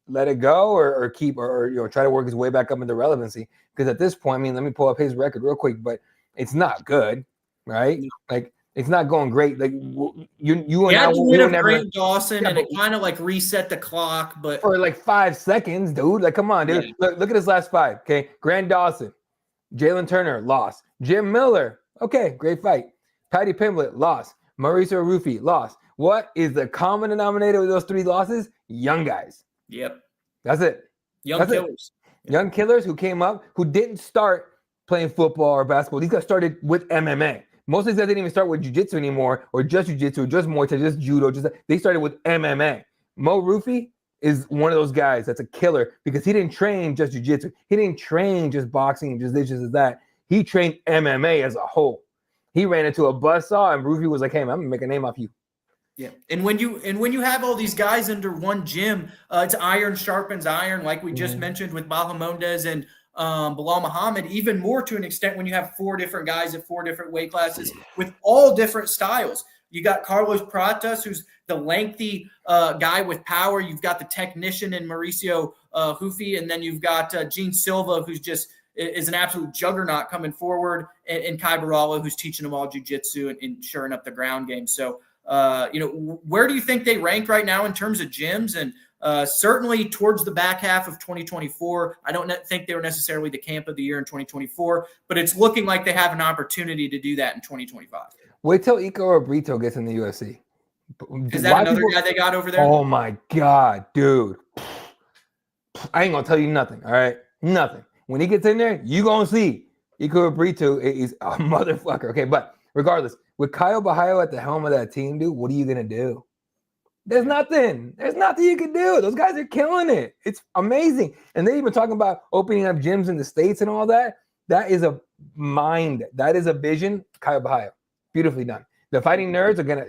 let it go or keep or try to work his way back up into relevancy? Because at this point, I mean, let me pull up his record real quick, but it's not good, right? Like it's not going great. Like you and I will never. Grant Dawson, and it kind of like reset the clock, but for like 5 seconds, dude. Like, come on, dude. Yeah. Look at his last 5. Okay, Grant Dawson, Jalen Turner lost. Jim Miller, okay, great fight. Patty Pimblett lost. Mauricio Rufy lost. What is the common denominator of those 3 losses? Young guys. Yep, that's it. Young killers. Young killers who came up who didn't start playing football or basketball. These guys started with MMA. Most of these guys didn't even start with jiu-jitsu anymore, or just jiu-jitsu, or just Muay Thai, just judo. They started with MMA. Mo Rufy is one of those guys that's a killer because he didn't train just jiu-jitsu. He didn't train just boxing, just this, just that. He trained MMA as a whole. He ran into a buzzsaw, and Rufy was like, "Hey, man, I'm gonna make a name off you." Yeah, and when you have all these guys under one gym, it's iron sharpens iron, like we just mentioned with Bahamondes and Bilal Muhammad, even more to an extent when you have 4 different guys at 4 different weight classes with all different styles. You got Carlos Pratas, who's the lengthy guy with power. You've got the technician in Mauricio Rufy, and then you've got Gene Silva, who's just is an absolute juggernaut coming forward, and Kai Barala, who's teaching them all jiu-jitsu and shoring up the ground game. So, where do you think they rank right now in terms of gyms? And certainly towards the back half of 2024, I don't think they were necessarily the camp of the year in 2024, but it's looking like they have an opportunity to do that in 2025. Wait till Iko Brito gets in the UFC. Is that another guy they got over there? Oh my God, dude. I ain't gonna tell you nothing. All right. Nothing. When he gets in there, you gonna see Iko Brito is a motherfucker. Okay, but regardless, with Kyle Bahayo at the helm of that team, dude, what are you gonna do? There's nothing. There's nothing you can do. Those guys are killing it. It's amazing. And they even talking about opening up gyms in the States and all that. That is a mind. That is a vision. Kyle Bahayo. Beautifully done. The fighting nerds are gonna.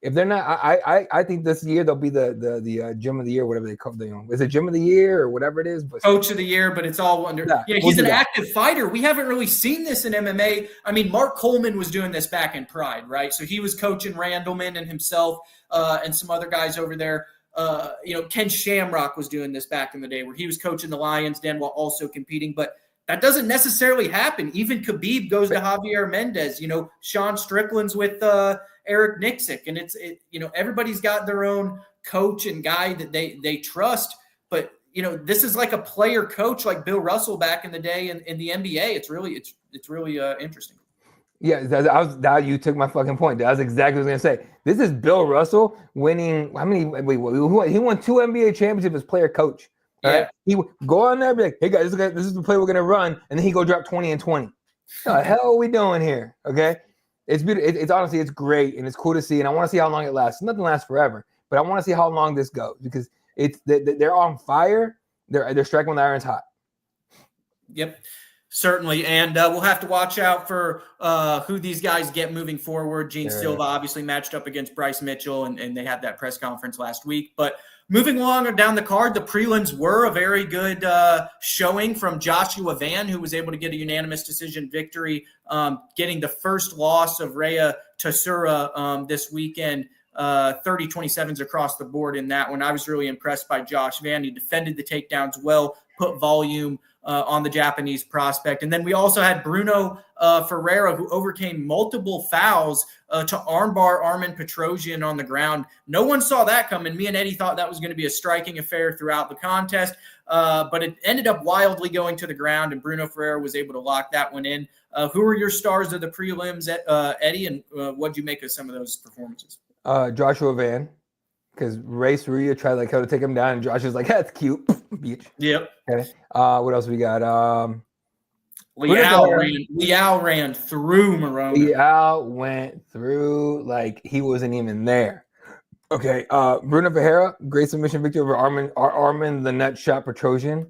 If they're not, I think this year they'll be the gym of the year, whatever they call it. Is it gym of the year or whatever it is? But coach of the year, but it's all under. Yeah, he's an active fighter. We haven't really seen this in MMA. I mean, Mark Coleman was doing this back in Pride, right? So he was coaching Randleman and himself and some other guys over there. Ken Shamrock was doing this back in the day where he was coaching the Lions Den while also competing, but that doesn't necessarily happen. Even Khabib goes to Javier Mendez. Sean Strickland's with Eric Nixick, and everybody's got their own coach and guy that they trust. But this is like a player coach like Bill Russell back in the day in the NBA. It's really interesting. Yeah, you took my fucking point. That was exactly what I was gonna say. This is Bill Russell winning. How many? Wait, he won 2 NBA championships as player coach. Right? He would go on there and be like, "Hey guys, this is the play we're gonna run," and then he go drop 20 and 20. What the hell are we doing here? Okay, it's beautiful. It's honestly, it's great and it's cool to see, and I want to see how long it lasts. Nothing lasts forever, but I want to see how long this goes because they're on fire. They're striking when the iron's hot. Yep. Certainly, and we'll have to watch out for who these guys get moving forward. Gene Silva obviously matched up against Bryce Mitchell, and they had that press conference last week. But moving along down the card, the prelims were a very good showing from Joshua Van, who was able to get a unanimous decision victory, getting the first loss of Rhea Tassura this weekend. 30-27s across the board in that one. I was really impressed by Josh Van. He defended the takedowns well, put volume on the Japanese prospect. And then we also had Bruno Ferreira, who overcame multiple fouls to armbar Armin Petrosian on the ground. No one saw that coming. Me and Eddie thought that was going to be a striking affair throughout the contest, but it ended up wildly going to the ground, and Bruno Ferreira was able to lock that one in. Who are your stars of the prelims, Eddie, and what'd you make of some of those performances? Joshua Van, because Ray Surya tried like how to take him down, and Josh was like, "That's cute, bitch." Yep. Okay. What else we got? Liao ran through Morona. Liao went through like he wasn't even there. Okay. Bruno Ferreira, great submission victory over Armin the Nut Shot Petrosian.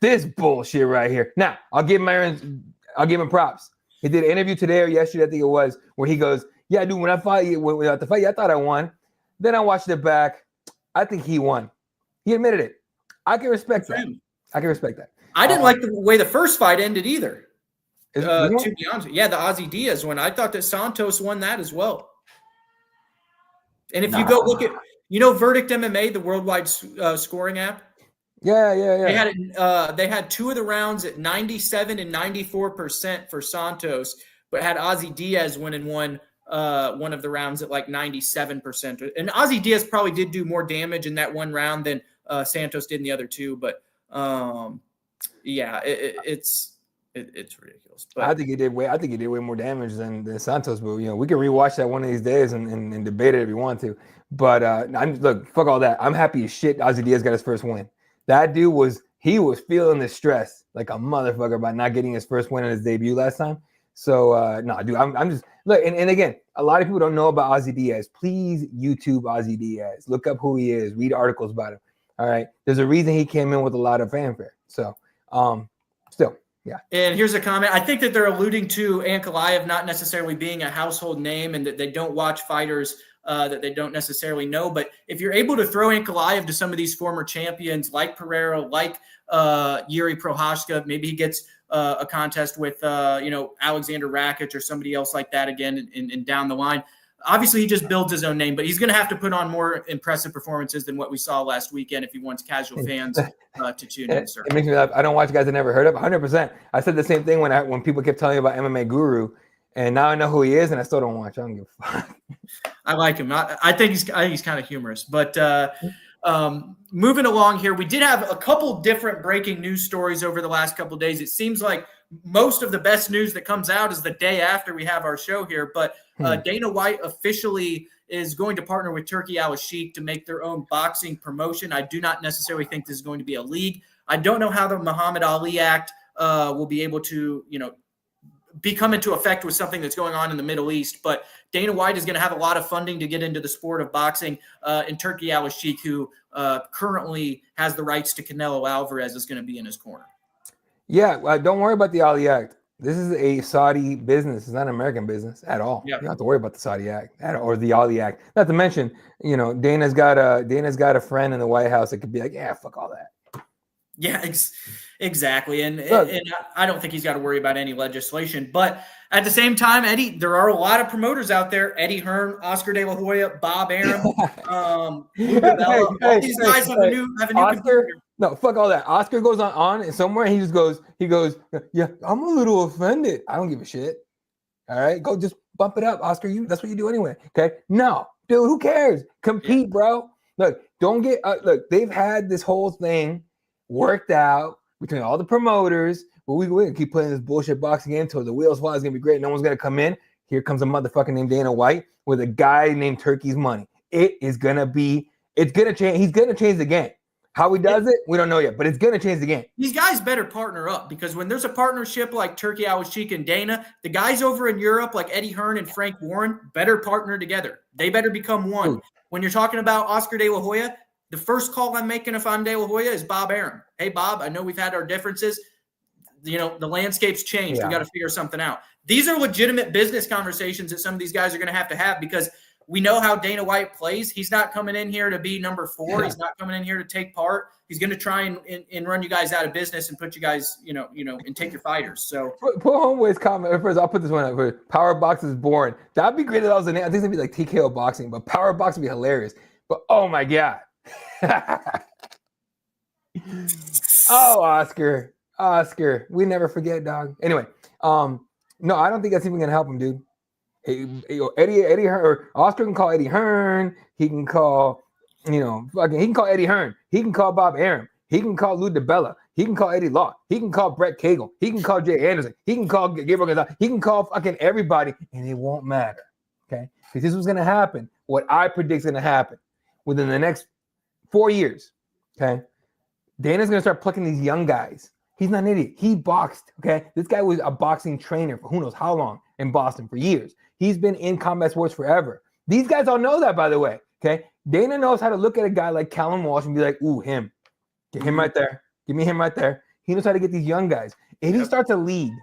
This bullshit right here. Now I'll give him props. He did an interview today or yesterday, I think it was, where he goes, "Yeah, dude, when I fought you, without the fight, I thought I won. Then I watched it back. I think he won." He admitted it. I can respect that. I didn't like the way the first fight ended either. To be honest, the Ozzy Diaz one. I thought that Santos won that as well. And if you go look at You know, Verdict MMA, the worldwide scoring app. Yeah. They had two of the rounds at 97 and 94% for Santos, but had Ozzy Diaz winning one of the rounds at like 97%. And Ozzy Diaz probably did do more damage in that one round than Santos did in the other two. But it's ridiculous. But I think he did way more damage than Santos. But we can rewatch that one of these days and debate it if you want to. But look, fuck all that. I'm happy as shit. Ozzy Diaz got his first win. That dude was feeling the stress like a motherfucker by not getting his first win in his debut last time. So dude, I'm just look and again, a lot of people don't know about Ozzy Diaz. Please YouTube Ozzy Diaz. Look up who he is. Read articles about him. All right. There's a reason he came in with a lot of fanfare. So still. Yeah. And here's a comment. I think that they're alluding to Ankalaev not necessarily being a household name and that they don't watch fighters that they don't necessarily know. But if you're able to throw Ankalaev to some of these former champions like Pereira, like Yuri Prohashka, maybe he gets a contest with, Alexander Rakic or somebody else like that again and down the line. Obviously, he just builds his own name, but he's going to have to put on more impressive performances than what we saw last weekend if he wants casual fans to tune in. Sir. It makes me laugh. I don't watch guys I never heard of. 100%. I said the same thing when people kept telling me about MMA Guru, and now I know who he is, and I still don't watch. I don't give a fuck. I like him. I think he's kind of humorous. But moving along here, we did have a couple different breaking news stories over the last couple of days. It seems like most of the best news that comes out is the day after we have our show here, but Dana White officially is going to partner with Turki Al-Sheikh to make their own boxing promotion. I do not necessarily think this is going to be a league. I don't know how the Muhammad Ali Act will be able to, be come into effect with something that's going on in the Middle East, but Dana White is going to have a lot of funding to get into the sport of boxing, and Turki Al-Sheikh, who currently has the rights to Canelo Alvarez, is going to be in his corner. Yeah, don't worry about the Ali Act. This is a Saudi business. It's not an American business at all. Yeah. You don't have to worry about the Saudi Act or the Ali Act. Not to mention, Dana's got a friend in the White House that could be like, yeah, fuck all that. Yeah, exactly. And I don't think he's got to worry about any legislation. But at the same time, Eddie, there are a lot of promoters out there. Eddie Hearn, Oscar De La Hoya, Bob Arum. All these guys have a new Oscar. No, fuck all that. Oscar goes on and somewhere he goes, yeah, I'm a little offended. I don't give a shit. All right, go just bump it up, Oscar. That's what you do anyway. Okay, no, dude, who cares? Compete, bro. Look, don't get look. They've had this whole thing worked out between all the promoters. But we're going to keep playing this bullshit boxing game until the wheels fly. It's going to be great. No one's going to come in. Here comes a motherfucker named Dana White with a guy named Turki's money. It's going to change. He's going to change the game. How he does it, we don't know yet, but it's going to change the game. These guys better partner up because when there's a partnership like Turki Al-Sheikh and Dana, the guys over in Europe like Eddie Hearn and Frank Warren better partner together. They better become one. Ooh. When you're talking about Oscar De La Hoya, the first call I'm making if I'm De La Hoya is Bob Arum. Hey, Bob, I know we've had our differences. The landscape's changed. Yeah. We got to figure something out. These are legitimate business conversations that some of these guys are going to have because we know how Dana White plays. He's not coming in here to be number 4. He's not coming in here to take part. He's going to try and run you guys out of business and put you guys, and take your fighters. So put Homeway's comment first. I'll put this one up. Power Box is boring. That'd be great if that was the name. I think it'd be like TKO Boxing, but Power Box would be hilarious. But oh my god. Oh, Oscar, we never forget, dog. Anyway, no, I don't think that's even gonna help him, dude. Eddie Hearn, or Oscar can call Eddie Hearn. He can call, he can call Eddie Hearn. He can call Bob Arum. He can call Lou DiBella. He can call Eddie Law. He can call Brett Cagle. He can call Jay Anderson. He can call Gabriel Gonzalez. He can call fucking everybody, and it won't matter. Okay, because this was gonna happen. What I predict is gonna happen within the next 4 years. Okay, Dana's gonna start plucking these young guys. He's not an idiot. He boxed. Okay, this guy was a boxing trainer for who knows how long in Boston for years. He's been in combat sports forever. These guys all know that, by the way. Okay, Dana knows how to look at a guy like Callum Walsh and be like, "Ooh, him. Get him right there. Give me him right there." He knows how to get these young guys. If he starts a league,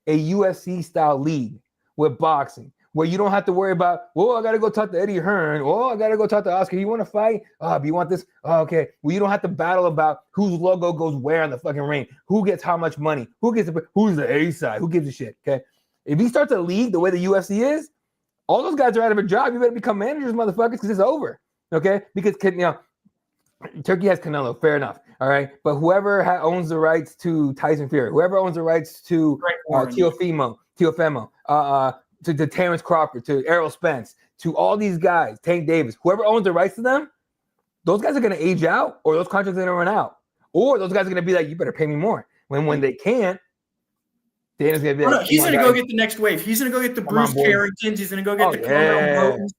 a UFC style league with boxing, where you don't have to worry about, well, I got to go talk to Eddie Hearn. Oh, I got to go talk to Oscar. You want to fight? Oh, but you want this? Oh, okay. Well, you don't have to battle about whose logo goes where on the fucking ring, who gets how much money, who's the A side, who gives a shit, okay? If he starts a league the way the UFC is, all those guys are out of a job. You better become managers, motherfuckers, because it's over. Okay, because Turkey has Canelo, fair enough. All right, but whoever owns the rights to Tyson Fury, whoever owns the rights to Teofimo, to Terrence Crawford, to Errol Spence, to all these guys, Tank Davis, whoever owns the rights to them, those guys are going to age out, or those contracts are going to run out, or those guys are going to be like, you better pay me more. When they can't, Dana's going to be like, he's going to go get the next wave. He's going to go get the Bruce Carringtons. He's going to go get the Carmelo Motons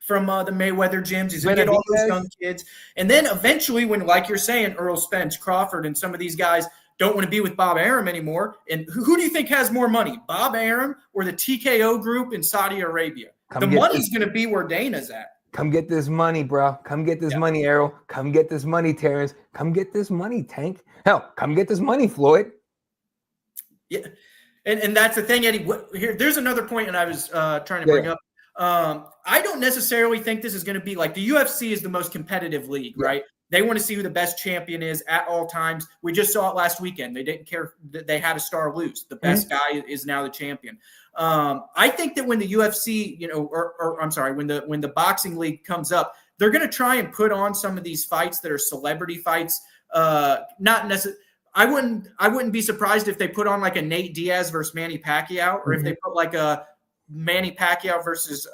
from the Mayweather gyms. He's going to get all those young kids. And then eventually when, like you're saying, Earl Spence, Crawford, and some of these guys don't want to be with Bob Arum anymore. And who do you think has more money, Bob Arum or the TKO group in Saudi Arabia? The money's going to be where Dana's at. Come get this money, bro. Come get this money, Errol. Come get this money, Terrence. Come get this money, Tank. Hell, come get this money, Floyd. Yeah. And that's the thing, Eddie. There's another point, and I was trying to bring up. I don't necessarily think this is going to be like the UFC is the most competitive league, right? They want to see who the best champion is at all times. We just saw it last weekend. They didn't care that they had a star lose. The best guy is now the champion. I think that when the UFC, when the boxing league comes up, they're going to try and put on some of these fights that are celebrity fights. Not necessarily. I wouldn't be surprised if they put on like a Nate Diaz versus Manny Pacquiao, or if they put like a Manny Pacquiao versus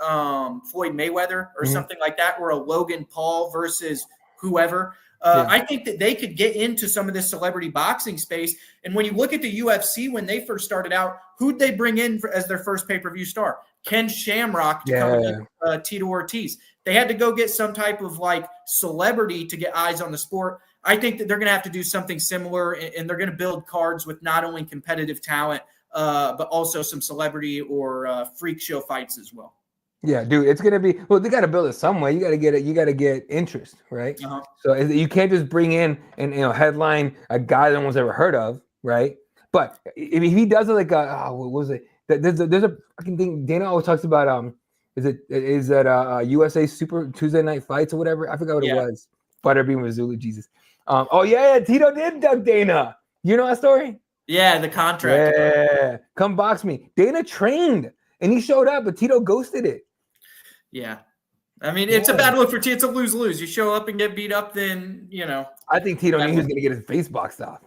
Floyd Mayweather or something like that, or a Logan Paul versus whoever. I think that they could get into some of this celebrity boxing space. And when you look at the UFC, when they first started out, who'd they bring in as their first pay-per-view star? Ken Shamrock to come against Tito Ortiz. They had to go get some type of like celebrity to get eyes on the sport. I think that they're going to have to do something similar, and they're going to build cards with not only competitive talent, but also some celebrity or freak show fights as well. Yeah, dude, it's going to be, well, they got to build it some way. You got to get it. You got to get interest, right? So you can't just bring in and, headline a guy that no one's ever heard of, right? But if he does it like, what was it? There's a fucking thing. Dana always talks about, is that USA Super Tuesday Night Fights or whatever? I forgot what it was. Butterbean with Zulu, Jesus. Tito did duck Dana. You know that story? Yeah, the contract. Yeah, come box me. Dana trained, and he showed up, but Tito ghosted it. Yeah. I mean, it's a bad look for Tito. It's a lose-lose. You show up and get beat up, then, I think Tito knew he was going to get his face boxed off.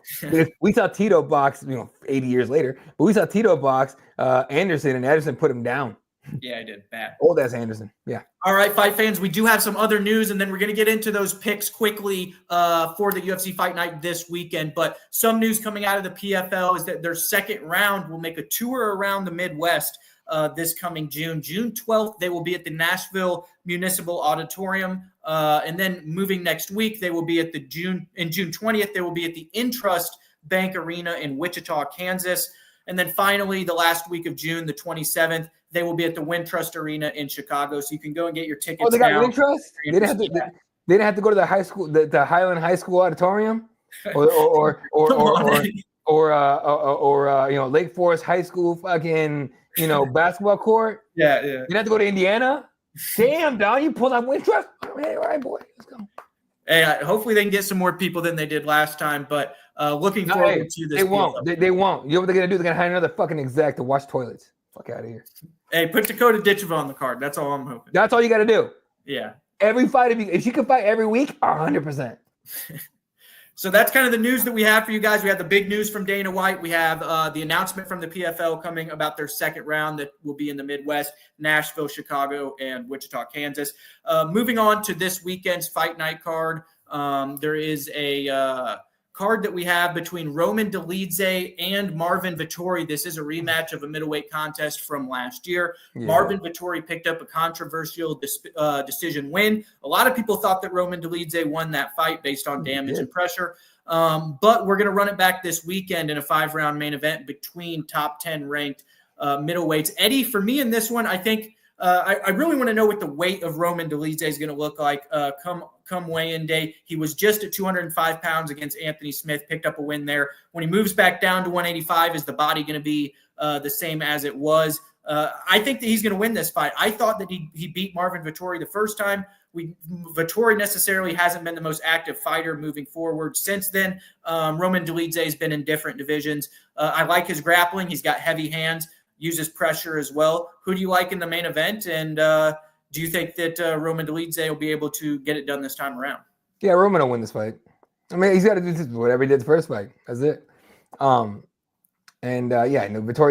We saw Tito box, 80 years later, but we saw Tito box Anderson, and Anderson put him down. Yeah, I did. Bad. Old ass Anderson. Yeah. All right, fight fans, we do have some other news, and then we're going to get into those picks quickly for the UFC Fight Night this weekend. But some news coming out of the PFL is that their second round will make a tour around the Midwest this coming June. June 12th, they will be at the Nashville Municipal Auditorium. And then moving next week, they will be at June 20th, they will be at the Intrust Bank Arena in Wichita, Kansas. And then finally, the last week of June, the 27th, they will be at the Wintrust Arena in Chicago. So you can go and get your tickets. Oh, they got Wintrust? They didn't have to go to the high school, the Highland High School auditorium, or Lake Forest High School fucking basketball court. Yeah. You didn't have to go to Indiana. Damn, dog, you pulled out Wintrust. Hey, all right, boy, let's go. Hey, hopefully they can get some more people than they did last time, but looking forward to this. They won't. They won't. You know what they're going to do? They're going to hire another fucking exec to wash toilets. Fuck out of here. Hey, put Dakota Ditcheva on the card. That's all I'm hoping. That's all you got to do. Yeah. Every fight, if you can fight every week, 100%. So that's kind of the news that we have for you guys. We have the big news from Dana White. We have the announcement from the PFL coming about their second round that will be in the Midwest, Nashville, Chicago, and Wichita, Kansas. Moving on to this weekend's Fight Night card, there is a card that we have between Roman Dolidze and Marvin Vettori. This is a rematch of a middleweight contest from last year. Yeah. Marvin Vettori picked up a controversial decision win. A lot of people thought that Roman Dolidze won that fight based on damage and pressure. But we're going to run it back this weekend in a 5-round main event between top 10 ranked middleweights. Eddie, for me in this one, I think I really want to know what the weight of Roman Dolidze is going to look like come weigh-in day. He was just at 205 pounds against Anthony Smith, picked up a win there. When he moves back down to 185, is the body going to be the same as it was? I think that he's going to win this fight. I thought that he beat Marvin Vettori the first time. Vettori necessarily hasn't been the most active fighter moving forward since then. Roman Dolidze has been in different divisions. I like his grappling. He's got heavy hands, uses pressure as well. Who do you like in the main event? And Do you think that Roman Dolidze will be able to get it done this time around? Yeah, Roman will win this fight. I mean, he's got to do whatever he did the first fight. That's it. Vettori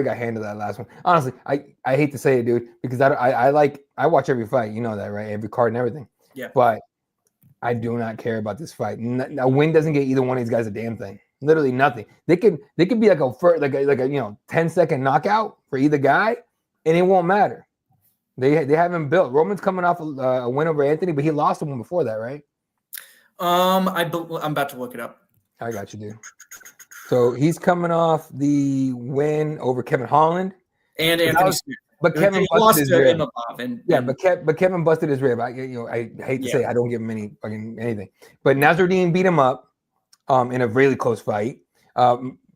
got handled that last one. Honestly, I hate to say it, dude, because I watch every fight. You know that, right? Every card and everything. Yeah. But I do not care about this fight. A win doesn't get either one of these guys a damn thing. Literally nothing. They could be like a 10-second knockout for either guy, and it won't matter. They haven't built. Roman's coming off a win over Anthony, but he lost the one before that, right? I'm about to look it up. I got you, dude. So he's coming off the win over Kevin Holland and Anthony Smith. But Kevin busted his rib. But Kevin busted his rib. I hate to say I don't give him any fucking anything. But Nasruddin beat him up in a really close fight.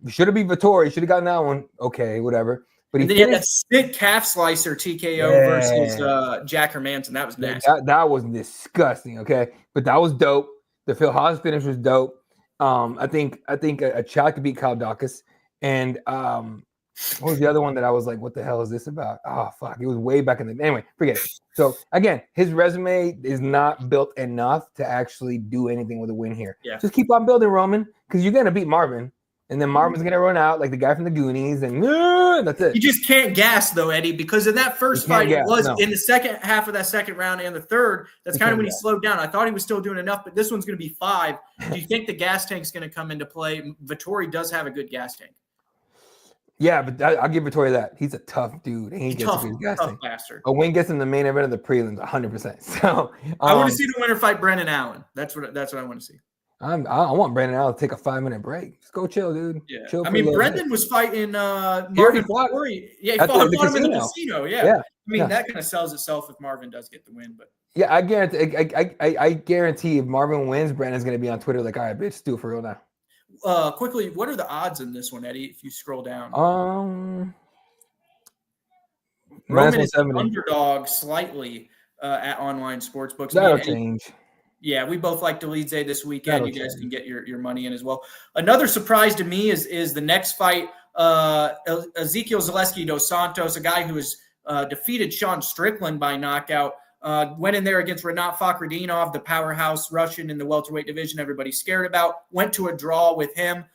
Should have been Vettori. Should have gotten that one. Okay, whatever. But he had that sick calf slicer TKO versus Jack Hermanson. That was nasty. That was disgusting. Okay, but that was dope. The Phil Haas finish was dope. I think a shot could beat Kyle Dawkins. And what was the other one that I was like, what the hell is this about? Oh, fuck. It was way back in the... Anyway, forget it. So, again, his resume is not built enough to actually do anything with a win here. Yeah. Just keep on building, Roman, because you're going to beat Marvin. And then Marvin's going to run out like the guy from the Goonies, and that's it. You just can't gas, though, Eddie, because in that first fight, in the second half of that second round and the third, that's kind of when he slowed down. I thought he was still doing enough, but this one's going to be 5. Do you think the gas tank's going to come into play? Vettori does have a good gas tank. Yeah, but I'll give Vettori that. He's a tough dude. He gets a good gas tank. Bastard. A win gets in the main event of the prelims, 100%. So I want to see the winner fight Brendan Allen. That's what I want to see. I want Brandon Allen to take a 5-minute break. Just go chill, dude. Yeah. Chill Brendan was fighting Marvin Vettori. Yeah, he fought him in the casino. Yeah. I mean, that kind of sells itself if Marvin does get the win. But yeah, I guarantee if Marvin wins, Brandon's going to be on Twitter like, all right, bitch, do it for real now. Quickly, what are the odds in this one, Eddie? If you scroll down, Roman is an underdog slightly at online sportsbooks. That'll change. Yeah, we both like Dolidze this weekend. You guys can get your money in as well. Another surprise to me is the next fight. Ezekiel Zaleski dos Santos, a guy who has defeated Sean Strickland by knockout, went in there against Renat Fakhretdinov, the powerhouse Russian in the welterweight division everybody's scared about, went to a draw with him.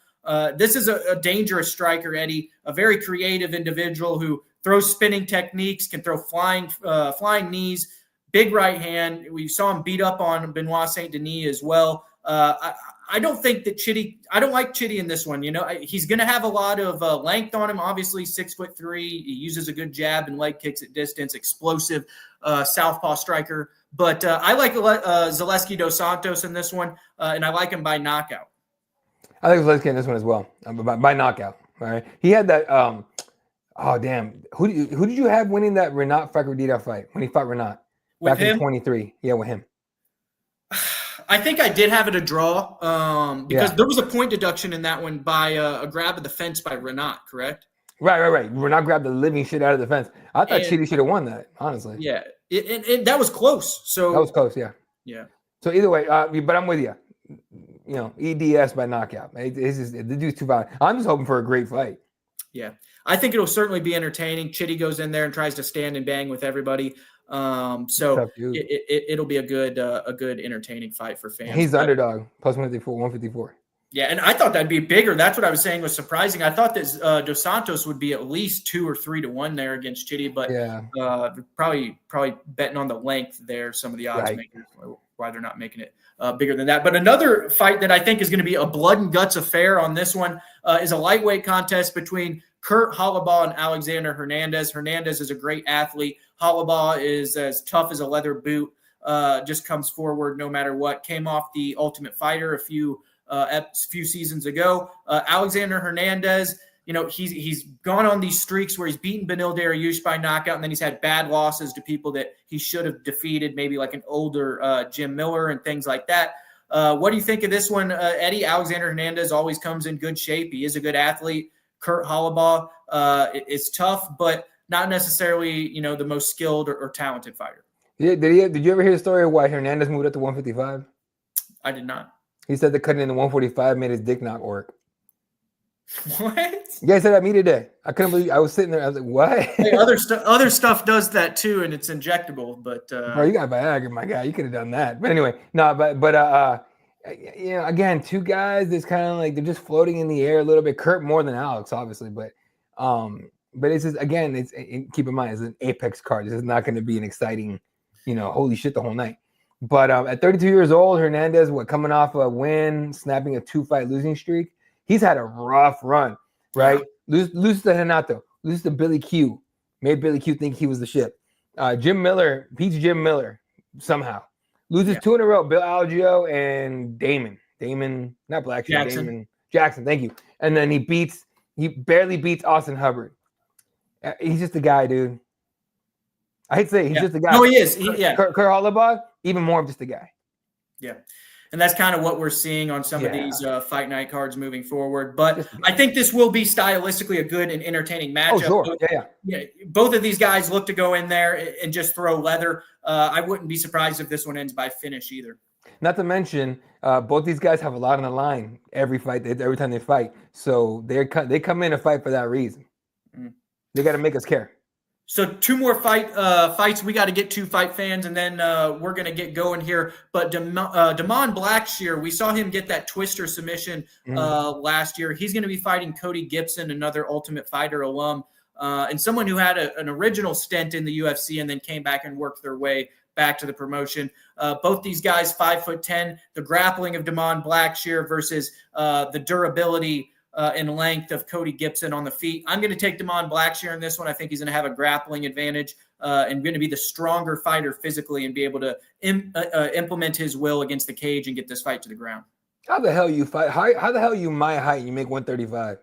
This is a dangerous striker, Eddie, a very creative individual who throws spinning techniques, can throw flying knees, big right hand. We saw him beat up on Benoit Saint Denis as well. I don't think that I don't like Chitty in this one. You know, he's going to have a lot of length on him. Obviously, 6'3". He uses a good jab and leg kicks at distance, explosive southpaw striker. But I like Zaleski dos Santos in this one, and I like him by knockout. I like Zaleski in this one as well, by knockout. All right, he had that. Oh damn! Who did you have winning that Renat Fakhretdinov fight when he fought Renat back in 23? Yeah, with him. I think I did have it a draw because there was a point deduction in that one by a grab of the fence by Renat, correct? Right. Renat grabbed the living shit out of the fence. I thought Chitty should have won that, honestly. Yeah, that was close. So that was close, yeah. Yeah. So either way, but I'm with you. You know, EDS by knockout. It's just, the dude's too violent. I'm just hoping for a great fight. Yeah, I think it'll certainly be entertaining. Chitty goes in there and tries to stand and bang with everybody. So it'll be a good entertaining fight for fans. He's the underdog, plus 154. Yeah, and I thought that'd be bigger. That's what I was saying was surprising. I thought that Dos Santos would be at least 2 or 3 to 1 there against Chitty, but probably betting on the length there. Some of the odds makers why they're not making it bigger than that. But another fight that I think is going to be a blood and guts affair on this one is a lightweight contest between Kurt Holobaugh and Alexander Hernandez. Hernandez is a great athlete. Holobaugh is as tough as a leather boot, just comes forward no matter what. Came off the Ultimate Fighter a few seasons ago. Alexander Hernandez, you know, he's gone on these streaks where he's beaten Beneil Dariush by knockout, and then he's had bad losses to people that he should have defeated, maybe like an older Jim Miller and things like that. What do you think of this one, Eddie? Alexander Hernandez always comes in good shape. He is a good athlete. Kurt Holobaugh is tough, but not necessarily, you know, the most skilled or talented fighter. Yeah, did you ever hear the story of why Hernandez moved up to 155? I did not. He said that cutting into 145 made his dick not work. What? You guys said at me today. I couldn't believe. I was sitting there. I was like, what? Hey, other stuff does that too, and it's injectable. But Bro, you got Viagra, my guy. You could have done that. But anyway, no. You know, again, two guys that's kind of like they're just floating in the air a little bit. Kurt more than Alex, obviously, but it's just again, keep in mind, it's an Apex card. This is not going to be an exciting, you know, holy shit the whole night. But at 32 years old, Hernandez, coming off a win, snapping a 2-fight losing streak. He's had a rough run, right? Lose to Renato, lose to Billy Q, made Billy Q think he was the shit. Jim Miller beats Jim Miller somehow. Loses 2 in a row, Bill Algeo and Damon, not Blackshear, Damon Jackson, thank you. And then he barely beats Austin Hubbard. He's just a guy, dude. I hate to say it, he's just a guy. No, he is. Kurt Hollabach, even more of just a guy. Yeah. And that's kind of what we're seeing on some of these fight night cards moving forward. But I think this will be stylistically a good and entertaining matchup. Oh, sure. Both of these guys look to go in there and just throw leather. I wouldn't be surprised if this one ends by finish either. Not to mention, both these guys have a lot on the line every time they fight. So they come in to fight for that reason. They got to make us care. So 2 more fights we got to get to, fight fans, and then we're going to get going here. But Damon Blackshear, we saw him get that twister submission last year. He's going to be fighting Cody Gibson, another Ultimate Fighter alum, and someone who had an original stint in the UFC and then came back and worked their way back to the promotion. Both these guys, 5'10", the grappling of Damon Blackshear versus the durability in length of Cody Gibson on the feet. I'm going to take Damon Blackshear in this one. I think he's going to have a grappling advantage and going to be the stronger fighter physically and be able to implement his will against the cage and get this fight to the ground. How the hell you fight? How the hell you my height and you make 135?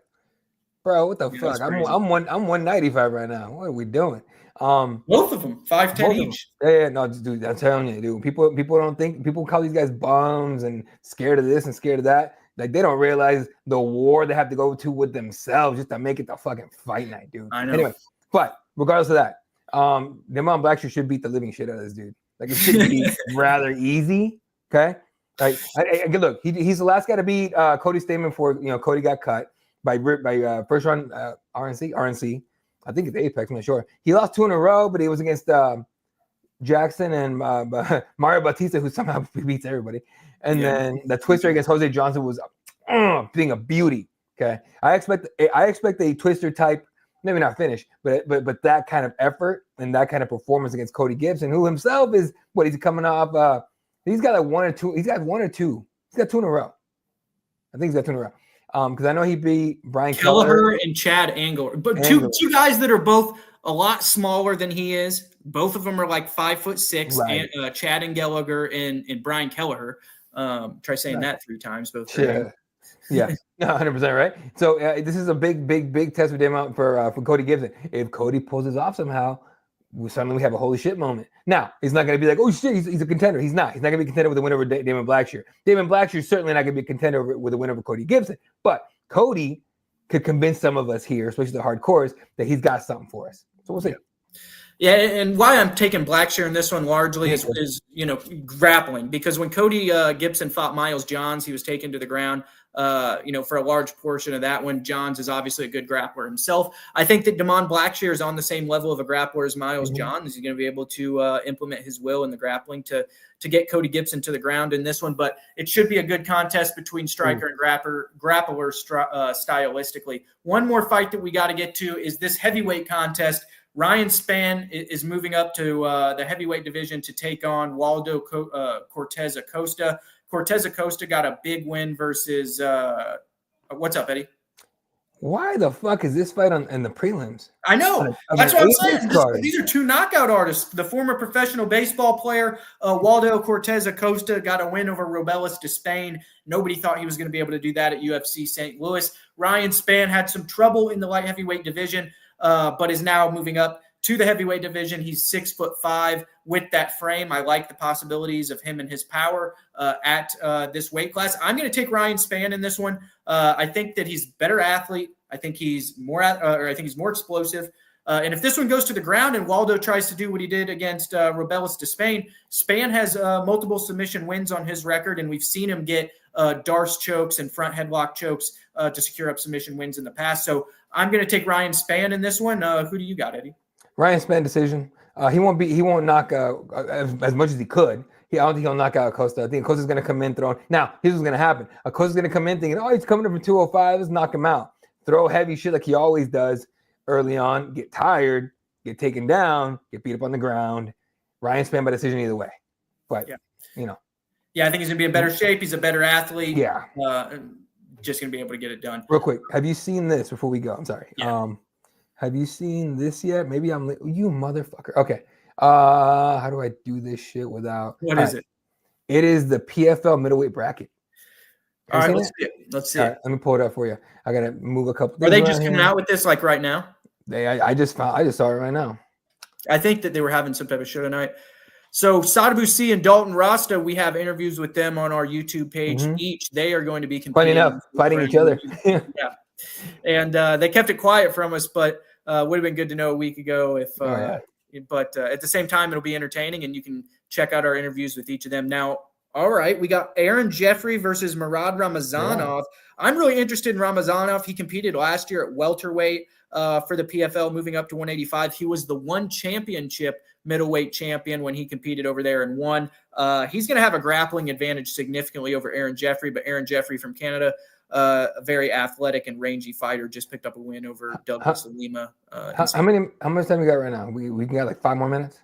Bro, what the fuck? I'm 195 right now. What are we doing? Both of them, 5'10" each. No, dude, I'm telling you, dude. People don't think, people call these guys bums and scared of this and scared of that. Like, they don't realize the war they have to go to with themselves just to make it the fucking fight night, dude. I know. Anyway, but regardless of that, Damon Blackshear should beat the living shit out of this dude. Like, it should be rather easy. Okay. Like, look, he's the last guy to beat Cody Stamen before, Cody got cut by first round RNC. I think it's Apex, I'm not sure. He lost 2 in a row, but he was against Jackson and Mario Bautista, who somehow beats everybody. And then the twister against Jose Johnson was being a beauty. Okay, I expect a twister type, maybe not finish, but that kind of effort and that kind of performance against Cody Gibson, who himself is he's coming off. He's got like 1 or 2. He's got 1 or 2. He's got 2 in a row. I think he's got 2 in a row. Because I know he beat Brian Kelleher and Chad Angle, but two guys that are both a lot smaller than he is. Both of them are like 5'6", right. And Chad and Gallagher and Brian Kelleher. Try saying that 3 times. Both. Yeah, 100% right. So this is a big test for them for Cody Gibson. If Cody pulls this off somehow, suddenly we have a holy shit moment. Now he's not going to be like, oh shit, he's a contender. He's not. He's not going to be a contender with the win over Damon Blackshear. Damon Blackshear is certainly not going to be a contender with a win over Cody Gibson. But Cody could convince some of us here, especially the hardcores, that he's got something for us. So we'll see. Yeah, and why I'm taking Blackshear in this one largely is grappling, because when Cody Gibson fought Miles Johns, he was taken to the ground. For a large portion of that one. Johns is obviously a good grappler himself. I think that Damon Blackshear is on the same level of a grappler as Miles Johns. He's going to be able to implement his will in the grappling to get Cody Gibson to the ground in this one. But it should be a good contest between striker and grappler stylistically. One more fight that we got to get to is this heavyweight contest. Ryan Spann is moving up to the heavyweight division to take on Waldo Cortez Acosta. Cortez Acosta got a big win versus what's up, Eddie? Why the fuck is this fight in the prelims? I know. That's what I'm saying. These are 2 knockout artists. The former professional baseball player, Waldo Cortez Acosta, got a win over Robelis de Spain. Nobody thought he was going to be able to do that at UFC St. Louis. Ryan Spann had some trouble in the light heavyweight division, but is now moving up to the heavyweight division. He's 6'5" with that frame. I like the possibilities of him and his power at this weight class. I'm going to take Ryan Spann in this one. I think that he's a better athlete. I think he's more explosive. And if this one goes to the ground and Waldo tries to do what he did against Robelis Despain, Spann has multiple submission wins on his record, and we've seen him get Darce chokes and front headlock chokes to secure up submission wins in the past. So I'm going to take Ryan Spann in this one. Who do you got, Eddie? Ryan Spann decision. He won't knock as much as he could. I don't think he'll knock out Acosta. I think Acosta's going to come in throwing. Now, here's what's going to happen. Acosta's going to come in thinking, oh, he's coming up from 205. Let's knock him out. Throw heavy shit like he always does early on. Get tired. Get taken down. Get beat up on the ground. Ryan Spann by decision either way. But, Yeah, I think he's going to be in better shape. He's a better athlete. Yeah. Just going to be able to get it done. Real quick, have you seen this before we go? I'm sorry. Yeah. Have you seen this yet? Maybe you motherfucker. Okay. How do I do this shit without? What is it? It is the PFL middleweight bracket. All right, let's see it. Let's see it. Let me pull it up for you. I gotta move a couple. Are they just coming out with this like right now? I just saw it right now. I think that they were having some type of show tonight. So Sadabu C and Dalton Rasta, we have interviews with them on our YouTube page each. They are going to be competing, fighting each other. Yeah, and they kept it quiet from us, but would have been good to know a week ago if. But at the same time, it'll be entertaining, and you can check out our interviews with each of them. Now, all right, we got Aaron Jeffrey versus Murad Ramazanov. Yeah. I'm really interested in Ramazanov. He competed last year at welterweight for the PFL, moving up to 185. He was the one championship middleweight champion when he competed over there and won. He's going to have a grappling advantage significantly over Aaron Jeffrey, but Aaron Jeffrey from Canada, a very athletic and rangy fighter, just picked up a win over Douglas Lima. How much time we got right now? We got like 5 more minutes?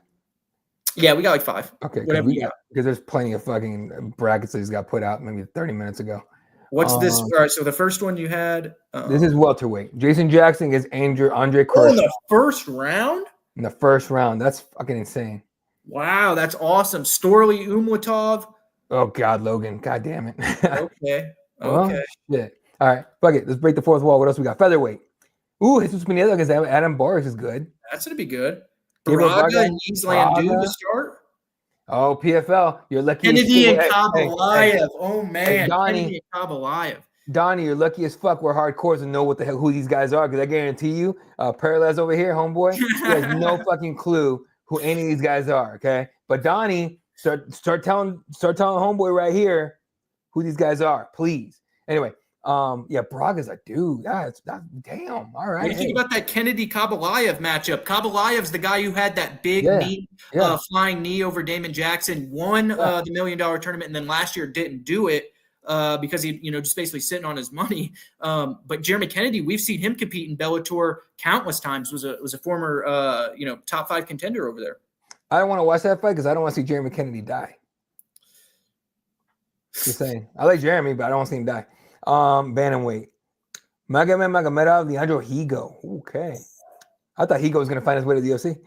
Yeah, we got like 5. Okay, because there's plenty of fucking brackets that he's got put out maybe 30 minutes ago. What's this? All right, so the first one you had. This is welterweight. Jason Jackson against Andre Crush. In the first round? In the first round. That's fucking insane. Wow, that's awesome. Storley Umlatov. Oh, God, Logan. God damn it. Okay. Well, shit. All right, fuck it. Let's break the fourth wall. What else we got? Featherweight. Ooh, Jesus Pineda against Adam Boris is good. That's going to be good. Braga and Islandu to start. Oh, PFL. You're lucky. Kennedy and Kabalayev. Oh, man. Hey, Kennedy and Kabalayev. Donnie, you're lucky as fuck we're hardcores and know what the hell who these guys are, because I guarantee you, Peralez over here, homeboy, he has no fucking clue who any of these guys are, okay? But Donnie, start telling homeboy right here who these guys are, please. Anyway, Braga's a dude. That's damn. All right. What do you think about that Kennedy Kabalayev matchup? Kabalayev's the guy who had that big knee, flying knee over Damon Jackson, won the $1 million tournament, and then last year didn't do it because he, just basically sitting on his money. But Jeremy Kennedy, we've seen him compete in Bellator countless times. Was a former top 5 contender over there. I don't want to watch that fight because I don't want to see Jeremy Kennedy die. Just saying. I like Jeremy, but I don't want to see him die. Bantamweight. Magomedov, Leandro Higo. Okay. I thought Higo was going to find his way to the UFC.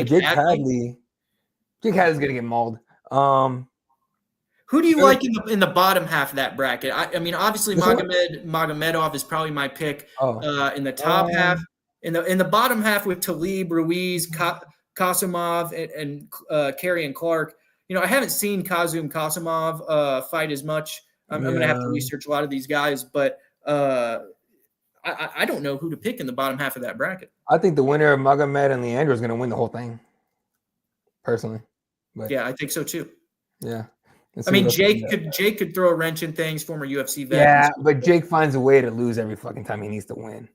Jake Hadley. Jake Hadley's going to get mauled. Who do you like in the bottom half of that bracket? I mean, obviously Magomedov is probably my pick in the top half. In the bottom half with Talib, Ruiz, Kasimov, and Karrion Clark. I haven't seen Kazum Kasimov fight as much. I'm going to have to research a lot of these guys, but I don't know who to pick in the bottom half of that bracket. I think the winner of Magomed and Leandro is going to win the whole thing, personally. But, yeah, I think so too. Yeah. I mean, Jake could throw a wrench in things, former UFC vet. Yeah, but Jake finds a way to lose every fucking time he needs to win.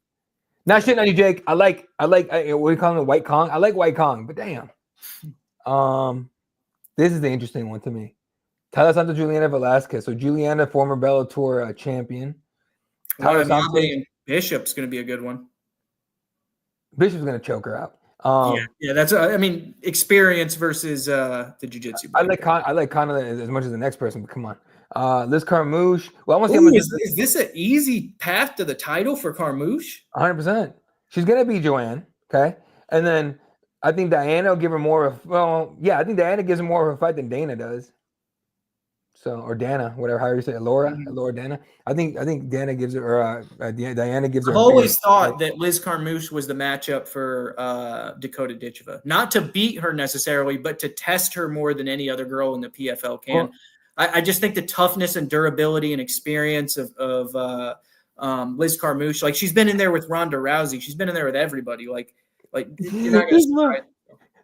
Not shitting on you, Jake. I like what do you call him, White Kong? I like White Kong, but damn. This is the interesting one to me. Tyler Santos, Juliana Velasquez. So Juliana, former Bellator champion. Tyler Santos and Bishop's going to be a good one. Bishop's going to choke her out. Yeah, that's experience versus the jiu-jitsu. I like Conor as much as the next person, but come on. Liz Carmouche. Well, I want to see is this an easy path to the title for Carmouche? 100%. She's going to be Joanne, okay? And then I think Diana will give her more of I think Diana gives her more of a fight than Dana does. So, or Dana, whatever, however you say it, Laura Dana. I think Dana gives her, Diana gives her. I've always thought that Liz Carmouche was the matchup for Dakota Ditcheva. Not to beat her necessarily, but to test her more than any other girl in the PFL can. I just think the toughness and durability and experience of Liz Carmouche, like she's been in there with Ronda Rousey. She's been in there with everybody. Like, Like you're not going to surprise.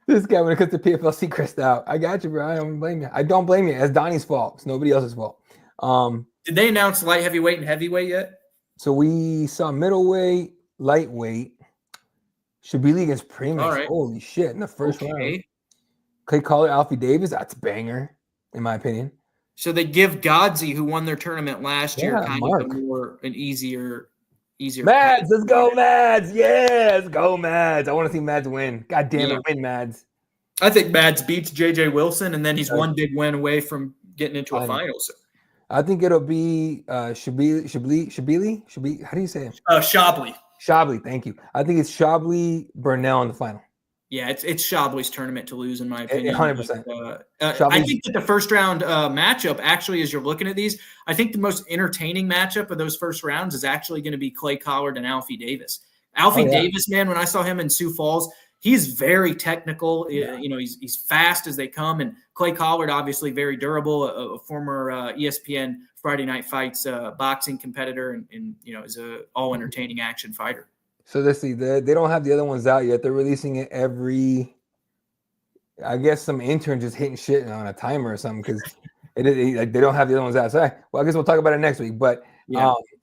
This guy, when it comes to PFLC, Chris out. I got you, bro. I don't blame you. I don't blame you. It's Donnie's fault. It's nobody else's fault. Did they announce light heavyweight and heavyweight yet? So we saw middleweight, lightweight, Shabili against Primus. All right. Holy shit! In the first round, Clay Collar, Alfie Davis. That's a banger, in my opinion. So they give Godzi, who won their tournament last year, kind Mark. of an easier. Mads, let's go, Mads. Yeah, let's go, Mads. I want to see Mads win. God damn it, win, Mads. I think Mads beats JJ Wilson, and then he's one big win away from getting into a final. So. I think it'll be Shabili. How do you say it? Shabli. Shabli, thank you. I think it's Shabli Burnell in the final. Yeah, it's Shabli's tournament to lose, in my opinion. 100%. I think that the first round matchup, actually, as you're looking at these, I think the most entertaining matchup of those first rounds is actually going to be Clay Collard and Alfie Davis. Alfie Davis, man, when I saw him in Sioux Falls, he's very technical. Yeah. You know, he's fast as they come. And Clay Collard, obviously very durable, a former ESPN Friday Night Fights boxing competitor, and you know, is a all entertaining action fighter. So let's see. They don't have the other ones out yet. They're releasing it every. I guess some intern just hitting shit on a timer or something because they don't have the other ones out. So, well, I guess we'll talk about it next week. But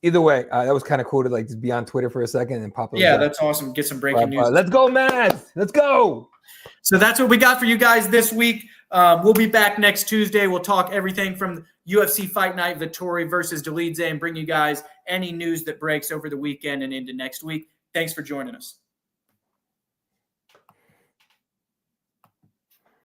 either way, that was kind of cool to like just be on Twitter for a second and pop up. Yeah, that's awesome. Get some breaking news. Let's go, Mads. Let's go. So that's what we got for you guys this week. We'll be back next Tuesday. We'll talk everything from UFC Fight Night, Vettori versus Dolidze, and bring you guys any news that breaks over the weekend and into next week. Thanks for joining us.